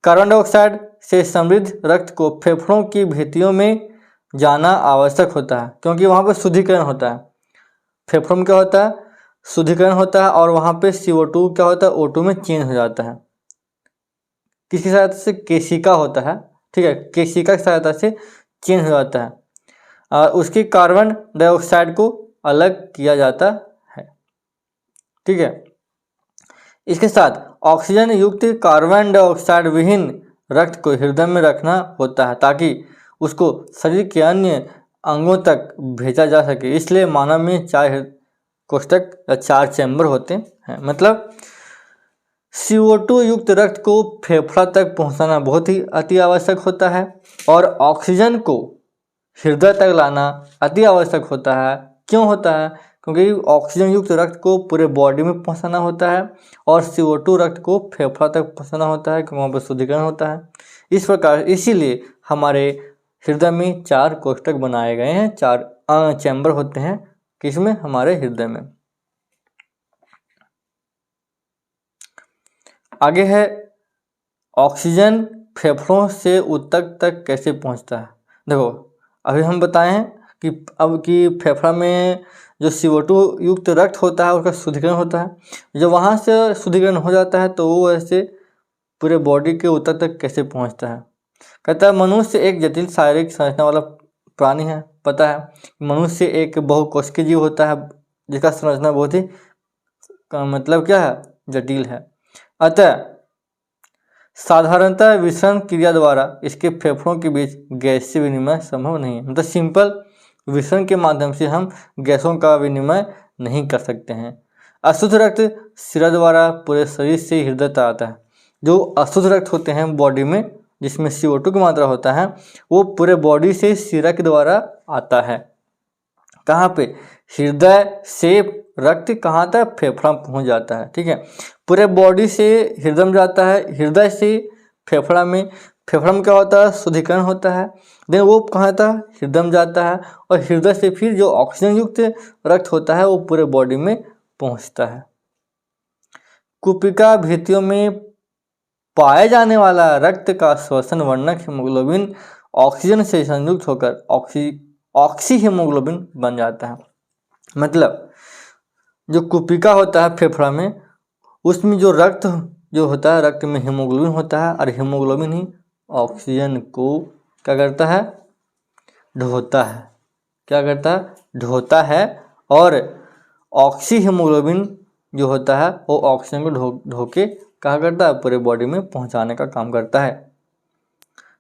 कार्बन डाइऑक्साइड से समृद्ध रक्त को फेफड़ों की भित्तियों में जाना आवश्यक होता है, क्योंकि वहाँ पर शुद्धिकरण होता है। फेफड़ों में क्या होता है? शुद्धिकरण होता है, और वहाँ पे CO2 क्या होता है? O2 में चेंज हो जाता है। किसकी सहायता से? केशिका होता है। ठीक है। केशिका की सहायता से चेंज हो जाता है, उसके कार्बन डाइऑक्साइड को अलग किया जाता है। ठीक है। इसके साथ ऑक्सीजन युक्त कार्बन डाइऑक्साइड विहीन रक्त को हृदय में रखना होता है ताकि उसको शरीर के अन्य अंगों तक भेजा जा सके। इसलिए मानव में 4 कोष्ठक या 4 चैम्बर होते हैं। मतलब CO2 युक्त रक्त को फेफड़ा तक पहुंचाना बहुत ही अति आवश्यक होता है, और ऑक्सीजन को हृदय तक लाना अति आवश्यक होता है। क्यों होता है? क्योंकि ऑक्सीजन युक्त रक्त को पूरे बॉडी में पहुंचाना होता है, और CO2 रक्त को फेफड़ा तक पहुंचाना होता है, क्योंकि वहाँ पर शुद्धिकरण होता है। इस प्रकार इसीलिए हमारे हृदय में 4 कोष्ठक बनाए गए हैं, 4 चैम्बर होते हैं। किसमें? हमारे हृदय में। आगे है ऑक्सीजन फेफड़ों से ऊतक तक कैसे पहुंचता है। देखो, अभी हम बताए हैं कि फेफड़ा में जो CO2 युक्त रक्त होता है उसका शुद्धिकरण होता है। जब वहाँ से शुद्धिकरण हो जाता है तो वो ऐसे पूरे बॉडी के ऊतक तक कैसे पहुँचता है। कहता है मनुष्य एक जटिल शारीरिक संरचना वाला प्राणी है। पता है मनुष्य एक बहुकोशिकीय जीव होता है जिसका संरचना बहुत ही मतलब क्या है, जटिल है। अतः साधारणतः विषम क्रिया द्वारा इसके फेफड़ों के बीच गैसीय विनिमय संभव नहीं है। मतलब सिंपल विषम के माध्यम से हम गैसों का विनिमय नहीं कर सकते हैं। अशुद्ध रक्त शिरा द्वारा पूरे शरीर से हृदय तक आता है। जो अशुद्ध रक्त होते हैं बॉडी में, जिसमें CO2 की मात्रा होता है, वो पूरे बॉडी से शिरा के द्वारा आता है। कहाँ पे? हृदय से रक्त कहाँ तक? फेफड़ा पहुँच जाता है। ठीक है, पूरे बॉडी से हृदय में जाता है, हृदय से फेफड़ा में, फेफड़ा में क्या होता है? शुद्धिकरण होता है। देन वो कहाँ था? हृदय में जाता है, और हृदय से फिर जो ऑक्सीजन युक्त रक्त होता है वो पूरे बॉडी में पहुँचता है। कुपिका भित्तियों में पाए जाने वाला रक्त का श्वसन वर्णक हीमोग्लोबिन ऑक्सीजन से संयुक्त होकर ऑक्सी हीमोग्लोबिन बन जाता है। मतलब जो कुपिका होता है फेफड़ा में, उसमें जो रक्त जो होता है, रक्त में हीमोग्लोबिन होता है, और हीमोग्लोबिन ही ऑक्सीजन को क्या करता है? ढोता है। क्या करता है? ढोता है। और ऑक्सी हीमोग्लोबिन जो होता है वो ऑक्सीजन को ढो के क्या करता है? पूरे बॉडी में पहुंचाने का काम करता है।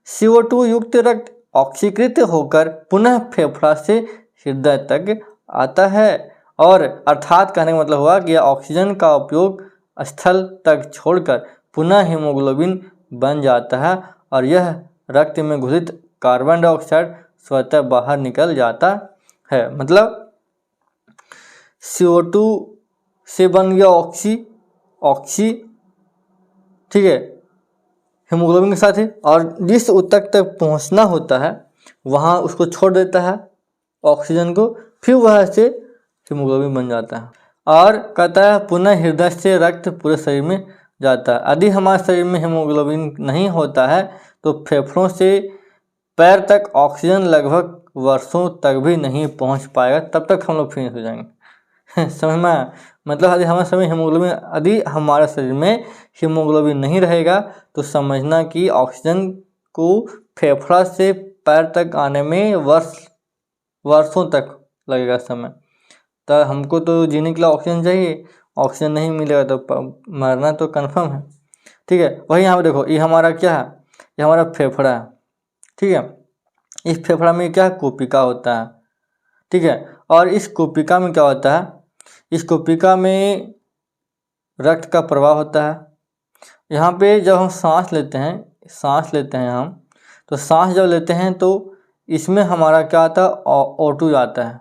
CO2 युक्त रक्त ऑक्सीकृत होकर पुनः फेफड़ा से हृदय तक आता है, और अर्थात कहने का मतलब हुआ कि ऑक्सीजन का उपयोग स्थल तक छोड़कर पुनः हीमोग्लोबिन बन जाता है, और यह रक्त में घुसित कार्बन डाइऑक्साइड स्वतः बाहर निकल जाता है। मतलब CO2 से बन गया ऑक्सी, ठीक है, हीमोग्लोबिन के साथ ही, और जिस ऊतक तक पहुंचना होता है वहां उसको छोड़ देता है ऑक्सीजन को, फिर वह से हीमोग्लोबिन बन जाता है। और कहता है पुनः हृदय से रक्त पूरे शरीर में जाता है। यदि हमारे शरीर में हीमोग्लोबिन नहीं होता है तो फेफड़ों से पैर तक ऑक्सीजन लगभग वर्षों तक भी नहीं पहुंच पाएगा, तब तक हम लोग फिनिश हो जाएंगे। समझ में आया? मतलब यदि हमारे शरीर में हीमोग्लोबिन नहीं रहेगा तो समझना कि ऑक्सीजन को फेफड़ा से पैर तक आने में वर्षों तक लगेगा समय। तो हमको तो जीने के लिए ऑक्सीजन चाहिए, ऑक्सीजन नहीं मिलेगा तो मरना तो कन्फर्म है। ठीक है, वही यहाँ पे देखो, ये हमारा क्या है? ये हमारा फेफड़ा है। ठीक है, इस फेफड़ा में क्या कुपिका होता है। ठीक है, और इस कुपिका में क्या होता है? इस कुपिका में रक्त का प्रवाह होता है। यहाँ पे जब हम सांस लेते हैं हम, तो सांस जब लेते हैं तो इसमें हमारा क्या आता है? O2 आता है।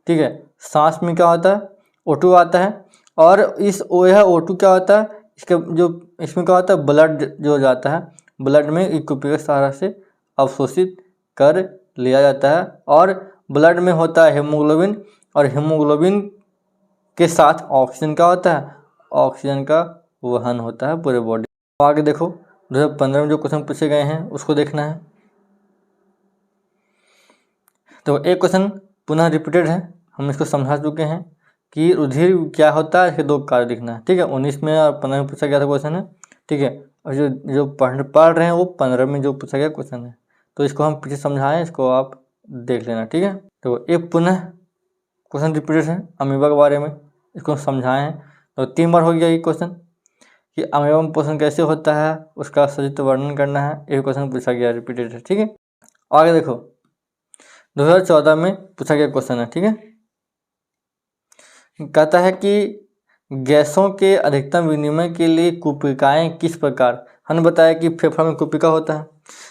ठीक है, सांस में क्या होता है? O2 आता है, और यह O2 क्या होता है? इसमें क्या होता है? ब्लड जो जाता है, ब्लड में एक कुपिका सहारा से अवशोषित कर लिया जाता है, और ब्लड में होता है हीमोग्लोबिन, और हीमोग्लोबिन के साथ ऑक्सीजन का होता है, ऑक्सीजन का वहन होता है पूरे बॉडी। आगे देखो 2015 में जो क्वेश्चन पूछे गए हैं उसको देखना है। तो एक क्वेश्चन पुनः रिपीटेड है, हम इसको समझा चुके हैं कि रुधिर क्या होता है, इसके 2 कार्य लिखना है। ठीक है, 19 में और 15 में पूछा गया था क्वेश्चन है। ठीक है, और जो पढ़ रहे हैं वो 15 में जो पूछा गया क्वेश्चन है, तो इसको हम पीछे समझाएं, इसको आप देख लेना। ठीक है, तो एक पुनः क्वेश्चन रिपीटेड है अमीबा के बारे में, इसको समझाए हैं। तो 3 बार हो गया ये क्वेश्चन कि अमीबा में पोषण कैसे होता है, उसका सचित्र वर्णन करना है। एक क्वेश्चन पूछा गया रिपीटेड है। ठीक है, आगे देखो 2014 में पूछा गया क्वेश्चन है। ठीक है, कहता है कि गैसों के अधिकतम विनिमय के लिए कुपिकाएं किस प्रकार, हमने बताया कि फेफड़ा में कुपिका होता है,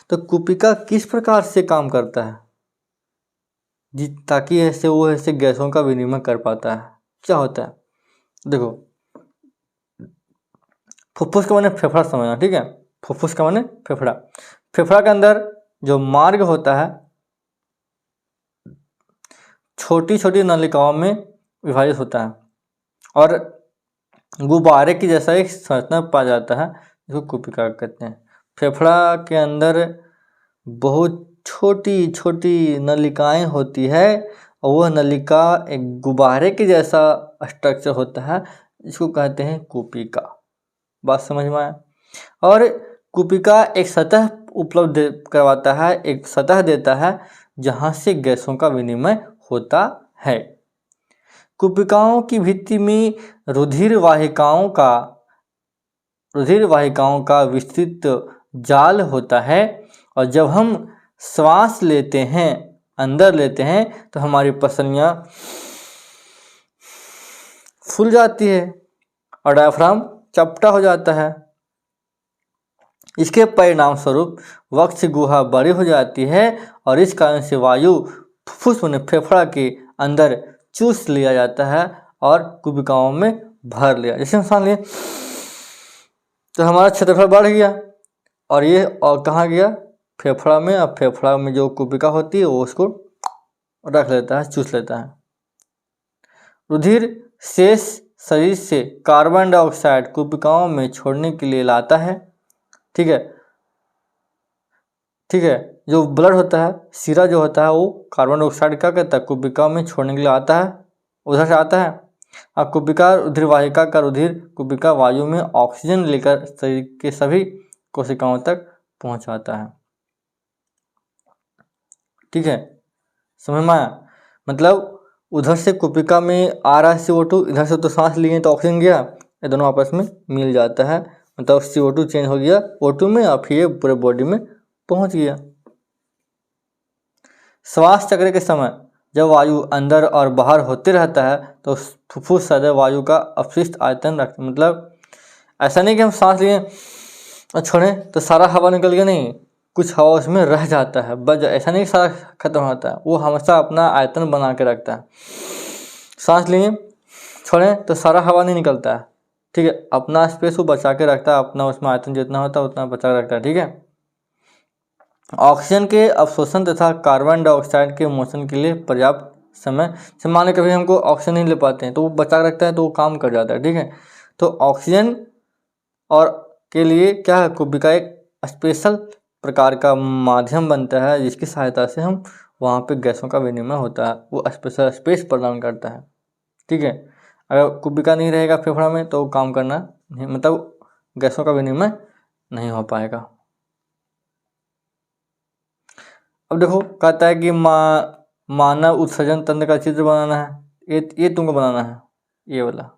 तो कुपिका किस प्रकार से काम करता है जी, ताकि ऐसे गैसों का विनिमय कर पाता है। क्या होता है? देखो, फुफ्फुस का माने फेफड़ा समझना। ठीक है, फुफ्फुस का माने फेफड़ा। फेफड़ा के अंदर जो मार्ग होता है छोटी छोटी नलिकाओं में विभाजित होता है, और गुब्बारे की जैसा एक संरचना पाया जाता है, जिसको कुपिका कहते हैं। फेफड़ा के अंदर बहुत छोटी छोटी नलिकाएं होती है, और वह नलिका एक गुब्बारे के जैसा स्ट्रक्चर होता है, जिसको कहते हैं कुपिका। बात समझ में आया? और कुपिका एक सतह उपलब्ध करवाता है, एक सतह देता है जहां से गैसों का विनिमय होता है। कुपिकाओं की भित्ति में रुधिर वाहिकाओं का विस्तृत जाल होता है और जब हम श्वास लेते हैं, अंदर लेते हैं, तो हमारी पसलियां फूल जाती है और डायफ्राम चपटा हो जाता है। इसके परिणाम स्वरूप वक्ष गुहा बड़ी हो जाती है और इस कारण से वायु फुफ्फुस फेफड़ा के अंदर चूस लिया जाता है और कुपिकाओं में भर लिया। जैसे हम सांस लिए तो हमारा क्षेत्रफल बढ़ गया और ये और कहाँ गया, फेफड़ा में। अब फेफड़ा में जो कुपिका होती है वो उसको रख लेता है, चूस लेता है। रुधिर शेष शरीर से कार्बन डाइऑक्साइड कुपिकाओं में छोड़ने के लिए लाता है। ठीक है, जो ब्लड होता है, सीरा जो होता है, वो कार्बन डाइऑक्साइड क्या करता है, कुपिका में छोड़ने के लिए आता है, उधर से आता है। अब कुपिका रुधिर वाहिका का रुधिर कुपिका वायु में ऑक्सीजन लेकर शरीर के सभी कोशिकाओं तक पहुंचाता है। ठीक है, समझ में आया? मतलब उधर से कुपिका में आ रहा है CO2, इधर से तो सांस लिए तो ऑक्सीजन गया, ये दोनों आपस में मिल जाता है। मतलब CO2 चेंज हो गया O2 में और फिर ये पूरे बॉडी में पहुंच गया। श्वास चक्र के समय जब वायु अंदर और बाहर होते रहता है तो फुफ्फुस सदैव वायु का अपशिष्ट आयतन रखते, मतलब ऐसा नहीं कि हम सांस लिए और छोड़ें तो सारा हवा निकल गया, नहीं, कुछ हवा उसमें रह जाता है, बस ऐसा नहीं सारा खत्म होता है, वो हमेशा अपना आयतन बना के रखता है। सांस लिए छोड़ें तो सारा हवा नहीं निकलता है। ठीक है, अपना स्पेस वो बचा के रखता है, अपना उसमें आयतन जितना होता है उतना बचा के रखता है। ठीक है, ऑक्सीजन के अवशोषण तथा कार्बन डाइऑक्साइड के मोशन के लिए पर्याप्त समय से, मान कभी हमको ऑक्सीजन नहीं ले पाते हैं तो वो बचा के रखता है, तो वो काम कर जाता है। ठीक है, तो ऑक्सीजन और के लिए क्या है, कुपिका एक स्पेशल प्रकार का माध्यम बनता है जिसकी सहायता से हम वहाँ पे गैसों का विनिमय होता है, वो स्पेशल स्पेस प्रदान करता है। ठीक है, अगर कुपिका नहीं रहेगा फेफड़ा में तो काम करना नहीं, मतलब गैसों का विनिमय नहीं हो पाएगा। अब देखो, कहता है कि मानव उत्सर्जन तंत्र का चित्र बनाना है, ये तुमको बनाना है, ये वाला।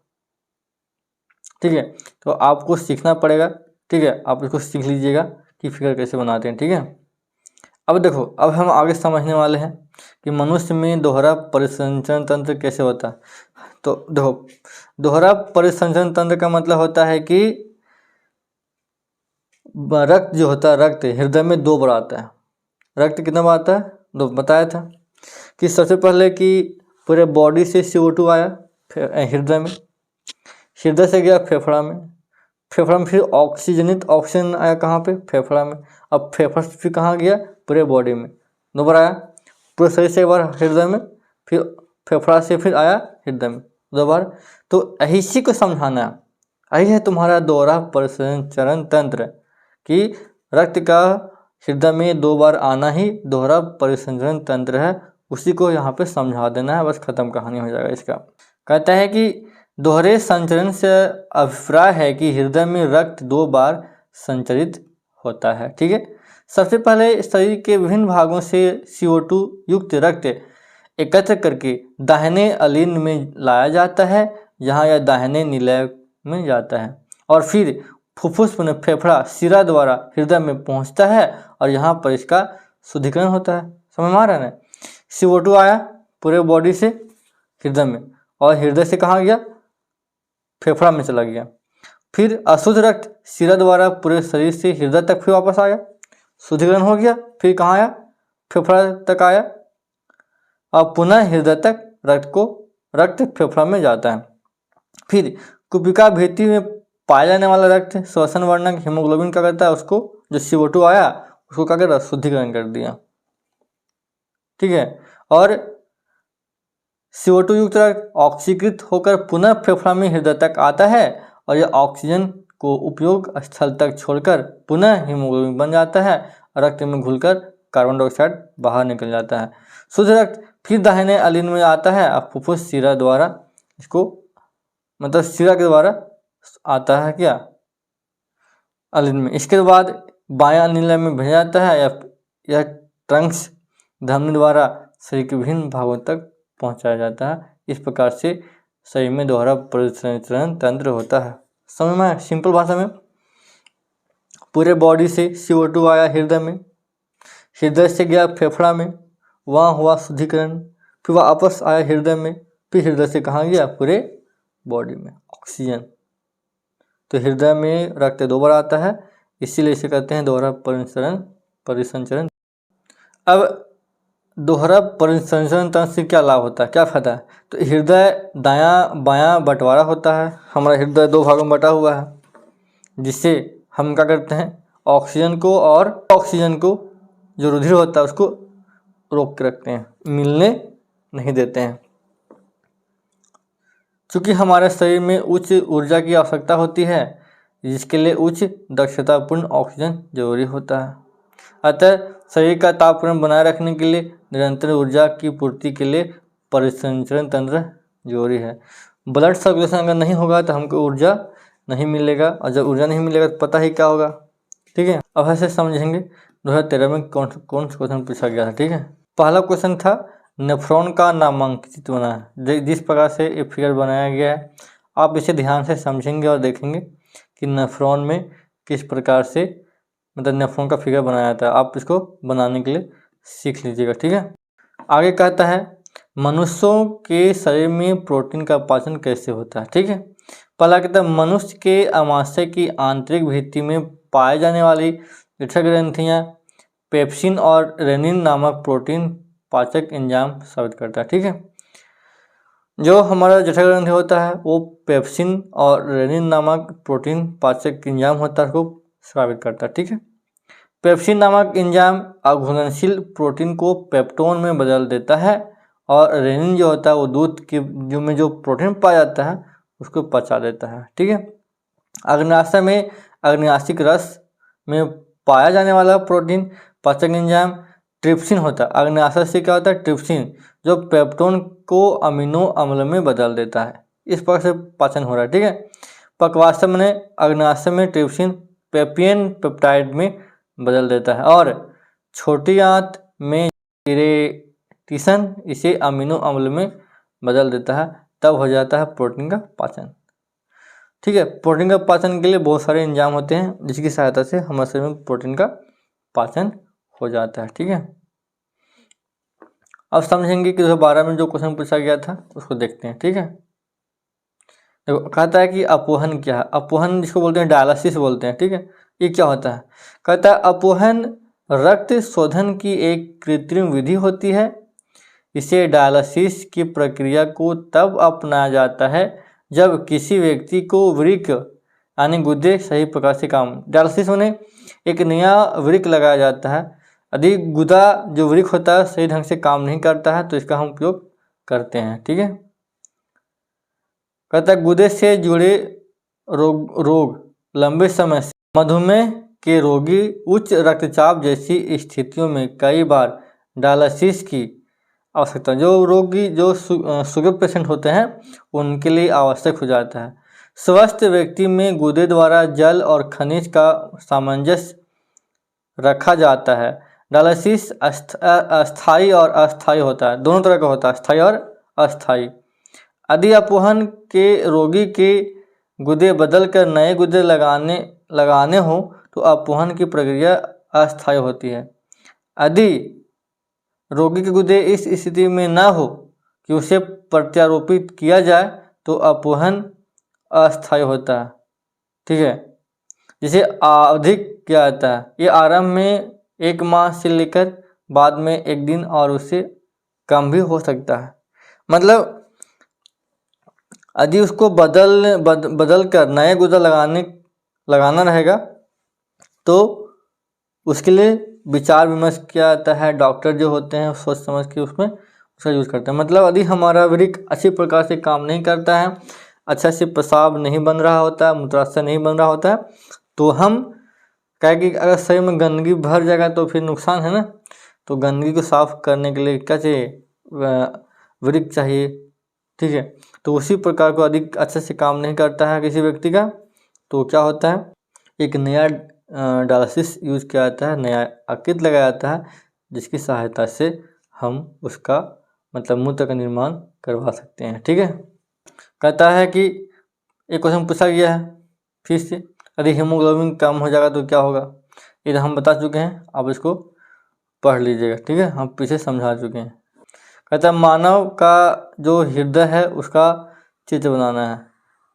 ठीक है, तो आपको सीखना पड़ेगा। ठीक है, आप इसको सीख लीजिएगा कि फिगर कैसे बनाते हैं। ठीक है, अब देखो, अब हम आगे समझने वाले हैं कि मनुष्य में दोहरा परिसंचरण तंत्र कैसे होता है। तो देखो, दोहरा परिसंचरण तंत्र का मतलब होता है कि रक्त जो होता है, रक्त हृदय में 2 बार आता है। रक्त कितना बार आता है, 2। बताया था कि सबसे पहले कि पूरे बॉडी से CO2 आया हृदय में, हृदय से गया फेफड़ा में, फेफड़ा में फिर ऑक्सीजनित ऑक्सीजन आया कहाँ पे, फेफड़ा में। अब फेफड़ा से फिर कहाँ गया, पूरे बॉडी में 2 बार आया। पूरे शरीर से एक बार हृदय में, फिर फेफड़ा से फिर आया हृदय में 2 बार। तो इसी को समझाना है, यही है तुम्हारा दोहरा परिसंचरण तंत्र, कि रक्त का हृदय में 2 बार आना ही दोहरा परिसंचरण तंत्र है। उसी को यहाँ पे समझा देना है, बस खत्म कहानी हो जाएगा इसका। कहता है कि दोहरे संचरण से अभिप्राय है कि हृदय में रक्त 2 बार संचरित होता है। ठीक है, सबसे पहले शरीर के विभिन्न भागों से CO2 युक्त रक्त एकत्र करके दाहिने अलिंद में लाया जाता है, जहाँ यह दाहिने निलय में जाता है और फिर फुफ्फुस में फेफड़ा सिरा द्वारा हृदय में पहुँचता है और यहाँ पर इसका शुद्धिकरण होता है। समझ में आ रहा है ना? CO2 आया पूरे बॉडी से हृदय में और हृदय से कहाँ गया, फेफड़ा में चला गया। फिर अशुद्ध रक्त सिरा द्वारा पूरे शरीर से हृदय तक फिर वापस आया, शुद्धिकरण हो गया। फिर कहाँ आया, फेफड़ा तक आया और पुनः हृदय तक रक्त फेफड़ा में जाता है। फिर कुपिका भित्ति में पाया जाने वाला रक्त श्वसन वर्णक हीमोग्लोबिन क्या करता है, उसको जो CO2 आया उसको क्या कर, शुद्धिकरण कर दिया। ठीक है, और CO2 युक्त रक्त ऑक्सीकृत होकर पुनः फेफड़ा में हृदय तक आता है और यह ऑक्सीजन को उपयोग स्थल तक छोड़कर पुनः हीमोग्लोबिन बन जाता है और रक्त में घुलकर कार्बन डाइऑक्साइड बाहर निकल जाता है। शुद्ध रक्त फिर दाहिने अलिंद में आता है और फुफ्फुस सिरा द्वारा इसको, मतलब सिरा के द्वारा आता है क्या, अलिंद में। इसके बाद बायां अनिला में भेजा जाता है या यह ट्रंक्स धमनी द्वारा शरीर के विभिन्न भागों तक पहुंचाया जाता है। इस प्रकार से शरीर में दोहरा परिसंचरण तंत्र होता है। समझ में, सिंपल भाषा में, पूरे बॉडी से CO2 आया हृदय में, हृदय से गया फेफड़ा में, वहाँ हुआ शुद्धिकरण, फिर वापस आया हृदय में, फिर हृदय से कहाँ गया, पूरे बॉडी में ऑक्सीजन। तो हृदय में रक्त 2 बार आता है, इसीलिए इसे कहते हैं दोहरा परिसंचरण। अब दोहरा परिसंचरण तंत्र से क्या लाभ होता है, क्या फायदा है? तो हृदय दायां बायां बंटवारा होता है। हमारा हृदय 2 भागों में बटा हुआ है, जिससे हम क्या करते हैं, ऑक्सीजन को और ऑक्सीजन को जो रुधिर होता है उसको रोक के रखते हैं, मिलने नहीं देते हैं। चूँकि हमारे शरीर में उच्च ऊर्जा की आवश्यकता होती है, जिसके लिए उच्च दक्षतापूर्ण ऑक्सीजन जरूरी होता है। अतः शरीर का तापमान बनाए रखने के लिए निरंतर ऊर्जा की पूर्ति के लिए परिसंचरण तंत्र जरूरी है। ब्लड सर्कुलेशन अगर नहीं होगा तो हमको ऊर्जा नहीं मिलेगा, और जब ऊर्जा नहीं मिलेगा तो पता ही क्या होगा। ठीक है, अब ऐसे समझेंगे 2013 में कौन सा क्वेश्चन पूछा गया था। ठीक है, पहला क्वेश्चन था नेफ्रॉन का नामांकित बना है। जिस प्रकार से ये फिगर बनाया गया है, आप इसे ध्यान से समझेंगे और देखेंगे कि नेफ्रॉन में किस प्रकार से मतलब नेफ्रॉन का फिगर बनाया जाता है। आप इसको बनाने के लिए सीख लीजिएगा। ठीक है, आगे कहता है मनुष्यों के शरीर में प्रोटीन का पाचन कैसे होता है। ठीक है, पहला कहता है मनुष्य के आमाशय की आंतरिक भित्ति में पाए जाने वाली जठर ग्रंथियाँ पेप्सिन और रेनिन नामक प्रोटीन पाचक एंजाइम साबित करता है। ठीक है, जो हमारा जठर ग्रंथि होता है वो पेप्सिन और रेनिन नामक प्रोटीन पाचक एंजाइम होता है, उसको साबित करता है। ठीक है, पेप्सिन नामक एंजाइम अघुलनशील प्रोटीन को पेप्टोन में बदल देता है, और रेनिन जो होता है वो दूध के जो प्रोटीन पाया जाता है उसको पचा देता है। ठीक है, अग्नाशय में अग्नाशिक रस में पाया जाने वाला प्रोटीन पाचक एंजाइम ट्रिप्सिन होता है। अग्नाशय से क्या होता है, ट्रिप्सिन, जो पेप्टोन को अमीनो अम्ल में बदल देता है। इस प्रकार से पाचन हो रहा है। ठीक है, पक्वाशय में अग्नाशय में ट्रिप्सिन पेपियन पेप्टाइड में बदल देता है, और छोटी आंत में किरेटिसन इसे अमीनो अम्ल में बदल देता है, तब हो जाता है प्रोटीन का पाचन। ठीक है, प्रोटीन का पाचन के लिए बहुत सारे एंजाइम होते हैं, जिसकी सहायता से हमारे शरीर में प्रोटीन का पाचन हो जाता है। ठीक है, अब समझेंगे कि 2012 में जो क्वेश्चन पूछा गया था उसको देखते हैं। ठीक है, देखो कहता है कि अपोहन क्या है। अपोहन जिसको बोलते हैं डायलिसिस बोलते हैं। ठीक है, ये क्या होता है, कहता है अपोहन रक्त शोधन की एक कृत्रिम विधि होती है। इसे डायलिसिस की प्रक्रिया को तब अपनाया जाता है जब किसी व्यक्ति को वृक्क यानी गुर्दे सही प्रकार से काम, डायलिसिस होने एक नया वृक्क लगाया जाता है। यदि गुदा जो वृक्क होता है सही ढंग से काम नहीं करता है तो इसका हम उपयोग करते हैं। ठीक है, कहता है गुर्दे से जुड़े रोग लंबे समय से, मधुमेह के रोगी, उच्च रक्तचाप जैसी स्थितियों में कई बार डायलिसिस की आवश्यकता, जो रोगी जो शुगर पेशेंट होते हैं उनके लिए आवश्यक हो जाता है। स्वस्थ व्यक्ति में गुर्दे द्वारा जल और खनिज का सामंजस्य रखा जाता है। डायलिसिस अस्थायी और अस्थायी होता है, दोनों तरह का होता है, अस्थायी और अस्थायी। यदि अपोहन के रोगी के गुर्दे बदलकर नए गुर्दे लगाने हो तो अपोहन की प्रक्रिया अस्थायी होती है। यदि रोगी के गुर्दे इस स्थिति में ना हो कि उसे प्रत्यारोपित किया जाए तो अपोहन अस्थायी होता है। ठीक है, जिसे अधिक किया जाता है। ये आरंभ में 1 माह से लेकर बाद में 1 दिन और उससे कम भी हो सकता है। मतलब यदि उसको बदल कर नए गुर्दा लगाना रहेगा तो उसके लिए विचार विमर्श किया जाता है। डॉक्टर जो होते हैं सोच समझ के उसमें उसका यूज़ करते हैं। मतलब यदि हमारा वृक्क अच्छी प्रकार से काम नहीं करता है, अच्छा से पेशाब नहीं बन रहा होता है, मूत्राशय नहीं बन रहा होता है, तो हम क्या कि अगर शरीर में गंदगी भर जाएगा तो फिर नुकसान है ना। तो गंदगी को साफ करने के लिए क्या चाहिए, वृक्क चाहिए। ठीक है, तो उसी प्रकार को अधिक अच्छे से काम नहीं करता है किसी व्यक्ति का, तो क्या होता है, एक नया डायलिसिस यूज किया जाता है, नया यकृत लगाया जाता है, जिसकी सहायता से हम उसका मतलब मूत्र का निर्माण करवा सकते हैं। ठीक है, कहता है कि एक क्वेश्चन पूछा गया है फिर से, यदि हीमोग्लोबिन कम हो जाएगा तो क्या होगा। इधर हम बता चुके हैं, आप इसको पढ़ लीजिएगा। ठीक है, हम पीछे समझा चुके हैं। कहता है मानव का जो हृदय है उसका चित्र बनाना है।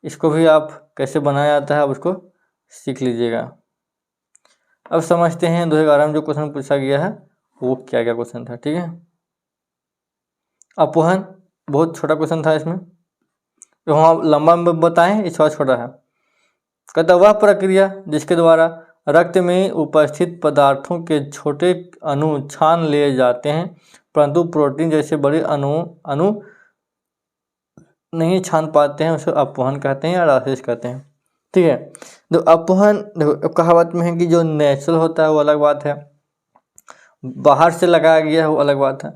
इसको भी आप कैसे बनाया जाता है, आप उसको सीख लीजिएगा। अब समझते हैं 2011 में जो क्वेश्चन पूछा गया है वो क्या क्या क्वेश्चन था। ठीक है, अपवहन बहुत छोटा क्वेश्चन था, इसमें तो हम लंबा में बताएं, इस छोटा है। कहता वह प्रक्रिया जिसके द्वारा रक्त में उपस्थित पदार्थों के छोटे अणु छान लिए जाते हैं, परंतु प्रोटीन जैसे बड़े अणु नहीं छान पाते हैं, उसे अपवहन कहते हैं या डायलिसिस कहते हैं। ठीक है, तो अपवहन देखो कहावत में है कि जो नेचुरल होता है वो अलग बात है, बाहर से लगाया गया है वो अलग बात है।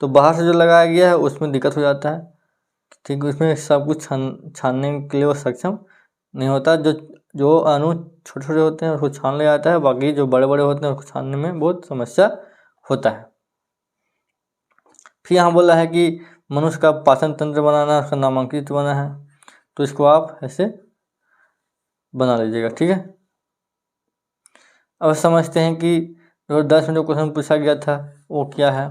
तो बाहर से जो लगाया गया है उसमें दिक्कत हो जाता है। ठीक, उसमें सब कुछ छानने के लिए वो सक्षम नहीं होता। जो अणु छोटे छोटे होते हैं उसको छान लिया जाता है, बाकी जो बड़े बड़े होते हैं उसको छानने में बहुत समस्या होता है। फिर यहाँ बोला है कि मनुष्य का पाचन तंत्र बनाना है, उसका नामांकित बना है, तो इसको आप ऐसे बना लीजिएगा। ठीक है, अब समझते हैं कि 2010 में जो क्वेश्चन पूछा गया था वो क्या है।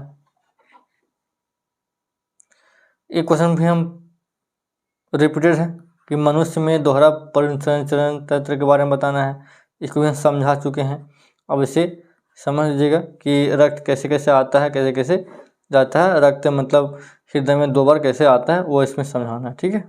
एक क्वेश्चन भी हम रिपीटेड है कि मनुष्य में दोहरा परिसंचरण तंत्र के बारे में बताना है। इसको भी हम समझा चुके हैं। अब इसे समझ लीजिएगा कि रक्त कैसे कैसे आता है, कैसे कैसे जाता है। रक्त मतलब हृदय में 2 बार कैसे आता है वो इसमें समझाना है। ठीक है,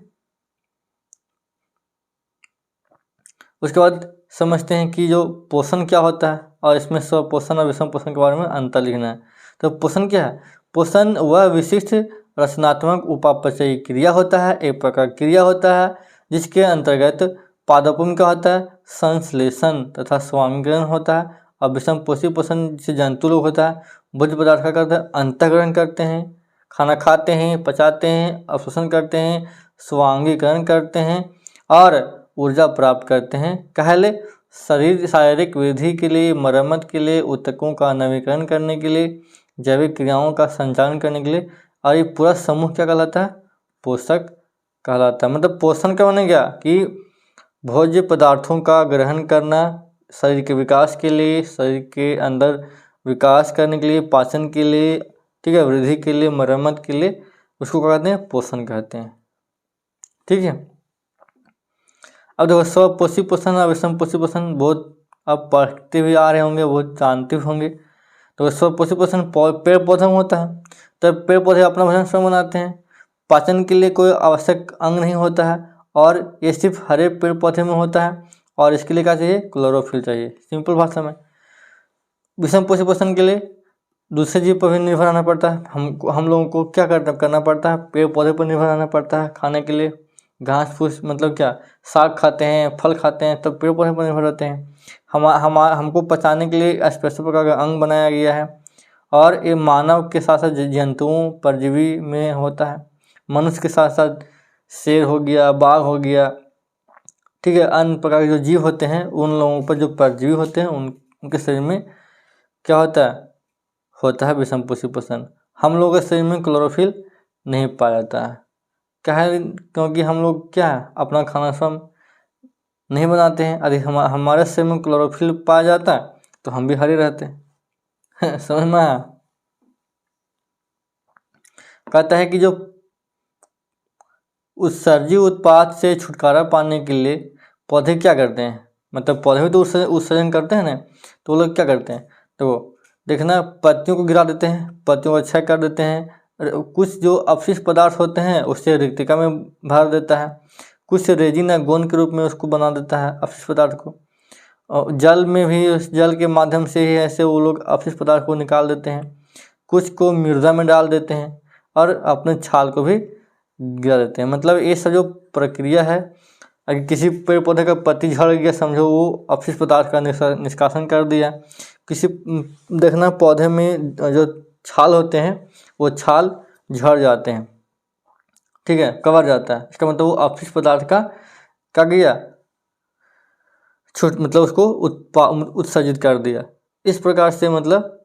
उसके बाद समझते हैं कि जो पोषण क्या होता है, और इसमें स्वपोषण और विषम पोषण के बारे में अंतर लिखना है। तो पोषण क्या है, पोषण वह विशिष्ट रचनात्मक उपापचयी क्रिया होता है, एक प्रकार क्रिया होता है जिसके अंतर्गत पादपों क्या होता है, संश्लेषण तथा स्वांगीकरण होता है। और विषम पोषी पोषण जिसे जंतु लोग होता है, भोज्य पदार्थ का करते हैं, अंतःग्रहण करते हैं, खाना खाते हैं, पचाते हैं, अवशोषण करते हैं, स्वांगीकरण करते हैं और ऊर्जा प्राप्त करते हैं। कहले शरीर शारीरिक वृद्धि के लिए, मरम्मत के लिए, ऊतकों का नवीकरण करने के लिए, जैविक क्रियाओं का संचालन करने के लिए। और ये पूरा समूह क्या कहलाता है, पोषक कहलाता है। मतलब पोषण का माने क्या कि भोज्य पदार्थों का ग्रहण करना शरीर के विकास के लिए, शरीर के अंदर विकास करने के लिए, पाचन के लिए, ठीक है, वृद्धि के लिए, मरम्मत के लिए, उसको क्या कहते हैं, पोषण कहते हैं। ठीक है, अब देखो स्वपोषी पोषण और विषम पोषी पोषण बहुत आप पढ़ते हुए आ रहे होंगे, बहुत जानते होंगे। तो स्वपोषी पोषण पेड़ पौधों में होता है। तो पेड़ पौधे अपना भोजन स्वयं बनाते हैं, पाचन के लिए कोई आवश्यक अंग नहीं होता है, और ये सिर्फ हरे पेड़ पौधे में होता है। और इसके लिए क्या चाहिए, क्लोरोफिल चाहिए। सिंपल भाषा में विषम पोषी पोषण के लिए दूसरे जीव पर भी निर्भर रहना पड़ता है। हम लोगों को क्या करना पड़ता है, पेड़ पौधे पर निर्भर रहना पड़ता है खाने के लिए। घास फूस मतलब क्या, साग खाते हैं, फल खाते हैं, तब पेड़ पौधे पर निर्भर रहते हैं। हमको पचाने के लिए स्पेशल प्रकार का अंग बनाया गया है। और ये मानव के साथ साथ जंतुओं परजीवी में होता है। मनुष्य के साथ साथ शेर हो गया, बाघ हो गया, ठीक है, अन्य प्रकार के जो जीव होते हैं उन लोगों पर जो परजीवी होते हैं उनके शरीर में क्या होता है विषम पोषी पोषण। हम लोगों के शरीर में क्लोरोफिल नहीं पाया जाता है। क्या है, क्योंकि हम लोग क्या है, अपना खाना स्वयं नहीं बनाते हैं। यदि हमारे शरीर में क्लोरोफिल पाया जाता है तो हम भी हरे रहते हैं। समझ में आया। कहता है कि जो उत्सर्जी उत्पाद से छुटकारा पाने के लिए पौधे क्या करते हैं, मतलब पौधे भी तो उत्सर्जन करते हैं ना, तो वो लोग क्या करते हैं, तो देखना पत्तियों को गिरा देते हैं, पत्तियों को अच्छा कर देते हैं। कुछ जो अपशिष्ट पदार्थ होते हैं उससे रिक्तिका में भर देता है, कुछ रेजिन या गोंद के रूप में उसको बना देता है अपशिष्ट पदार्थ को। और जल में भी उस जल के माध्यम से ही ऐसे वो लोग अपशिष्ट पदार्थ को निकाल देते हैं। कुछ को मृदा में डाल देते हैं और अपने छाल को भी गिरा देते हैं। मतलब ये सब जो प्रक्रिया है, अगर किसी पेड़ पौधे का पत्ती झड़ गया, समझो वो अपशिष्ट पदार्थ का निष्कासन कर दिया। किसी देखना पौधे में जो छाल होते हैं वो छाल झड़ जाते हैं, ठीक है, कवर जाता है। इसका मतलब वो अपशिष्ट पदार्थ का गया मतलब उसको उत्सर्जित कर दिया। इस प्रकार से मतलब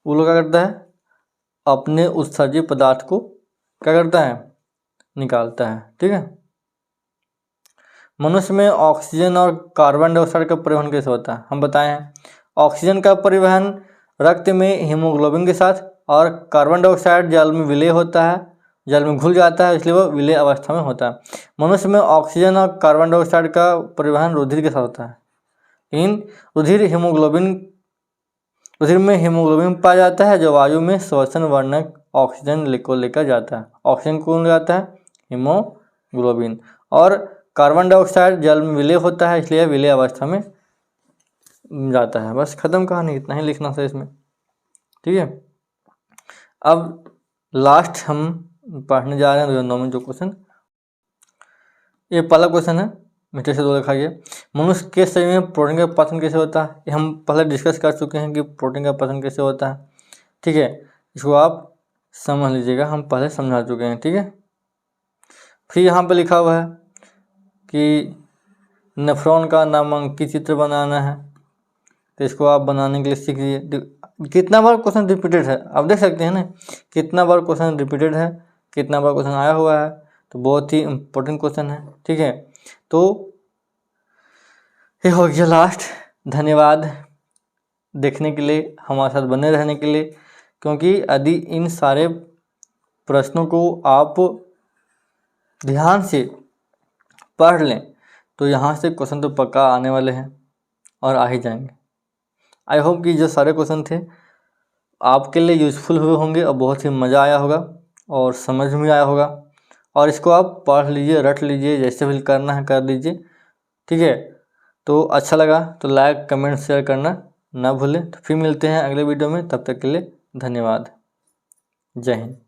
वो लोग क्या करता है, अपने उत्सर्जित पदार्थ को क्या करता है, निकालता है। ठीक है। मनुष्य में ऑक्सीजन और कार्बन डाइऑक्साइड का परिवहन कैसे होता है, हम बताए हैं। ऑक्सीजन का परिवहन रक्त में हीमोग्लोबिन के साथ, और कार्बन डाइऑक्साइड जल में विलय होता है, जल में घुल जाता है, इसलिए वो विलय अवस्था में होता है। मनुष्य में ऑक्सीजन और कार्बन डाइऑक्साइड का परिवहन रुधिर के साथ होता है। रुधिर में हीमोग्लोबिन पाया जाता है, जो वायु में श्वसन वर्णक ऑक्सीजन को लेकर जाता है। ऑक्सीजन कौन ले जाता है, हीमोग्लोबिन। और कार्बन डाइऑक्साइड जल में विलय होता है, इसलिए विलय अवस्था में जाता है। बस खत्म कहानी, इतना ही लिखना था इसमें। ठीक है। अब लास्ट हम पढ़ने जा रहे हैं 2009 में जो क्वेश्चन, ये पहला क्वेश्चन है, मीटर से 2 लिखा गया। मनुष्य के शरीर में प्रोटीन का पाचन कैसे होता है, ये हम पहले डिस्कस कर चुके हैं कि प्रोटीन का पाचन कैसे होता है। ठीक है, इसको आप समझ लीजिएगा, हम पहले समझा चुके हैं। ठीक है। फिर यहाँ पे लिखा हुआ है कि नेफ्रॉन का नामांकित चित्र बनाना है, तो इसको आप बनाने के लिए सीख लीजिए। कितना बार क्वेश्चन रिपीटेड है आप देख सकते हैं ना, कितना बार क्वेश्चन रिपीटेड है, कितना बार क्वेश्चन आया हुआ है, तो बहुत ही इम्पोर्टेंट क्वेश्चन है। ठीक है, तो ये हो गया लास्ट। धन्यवाद देखने के लिए, हमारे साथ बने रहने के लिए, क्योंकि यदि इन सारे प्रश्नों को आप ध्यान से पढ़ लें तो यहाँ से क्वेश्चन तो पक्का आने वाले हैं और आ ही जाएंगे। आई होप कि जो सारे क्वेश्चन थे आपके लिए यूज़फुल हुए होंगे और बहुत ही मज़ा आया होगा और समझ में आया होगा, और इसको आप पढ़ लीजिए, रट लीजिए, जैसे भी करना है कर लीजिए। ठीक है, तो अच्छा लगा तो लाइक कमेंट शेयर करना ना भूलें। तो फिर मिलते हैं अगले वीडियो में, तब तक के लिए धन्यवाद। जय हिंद।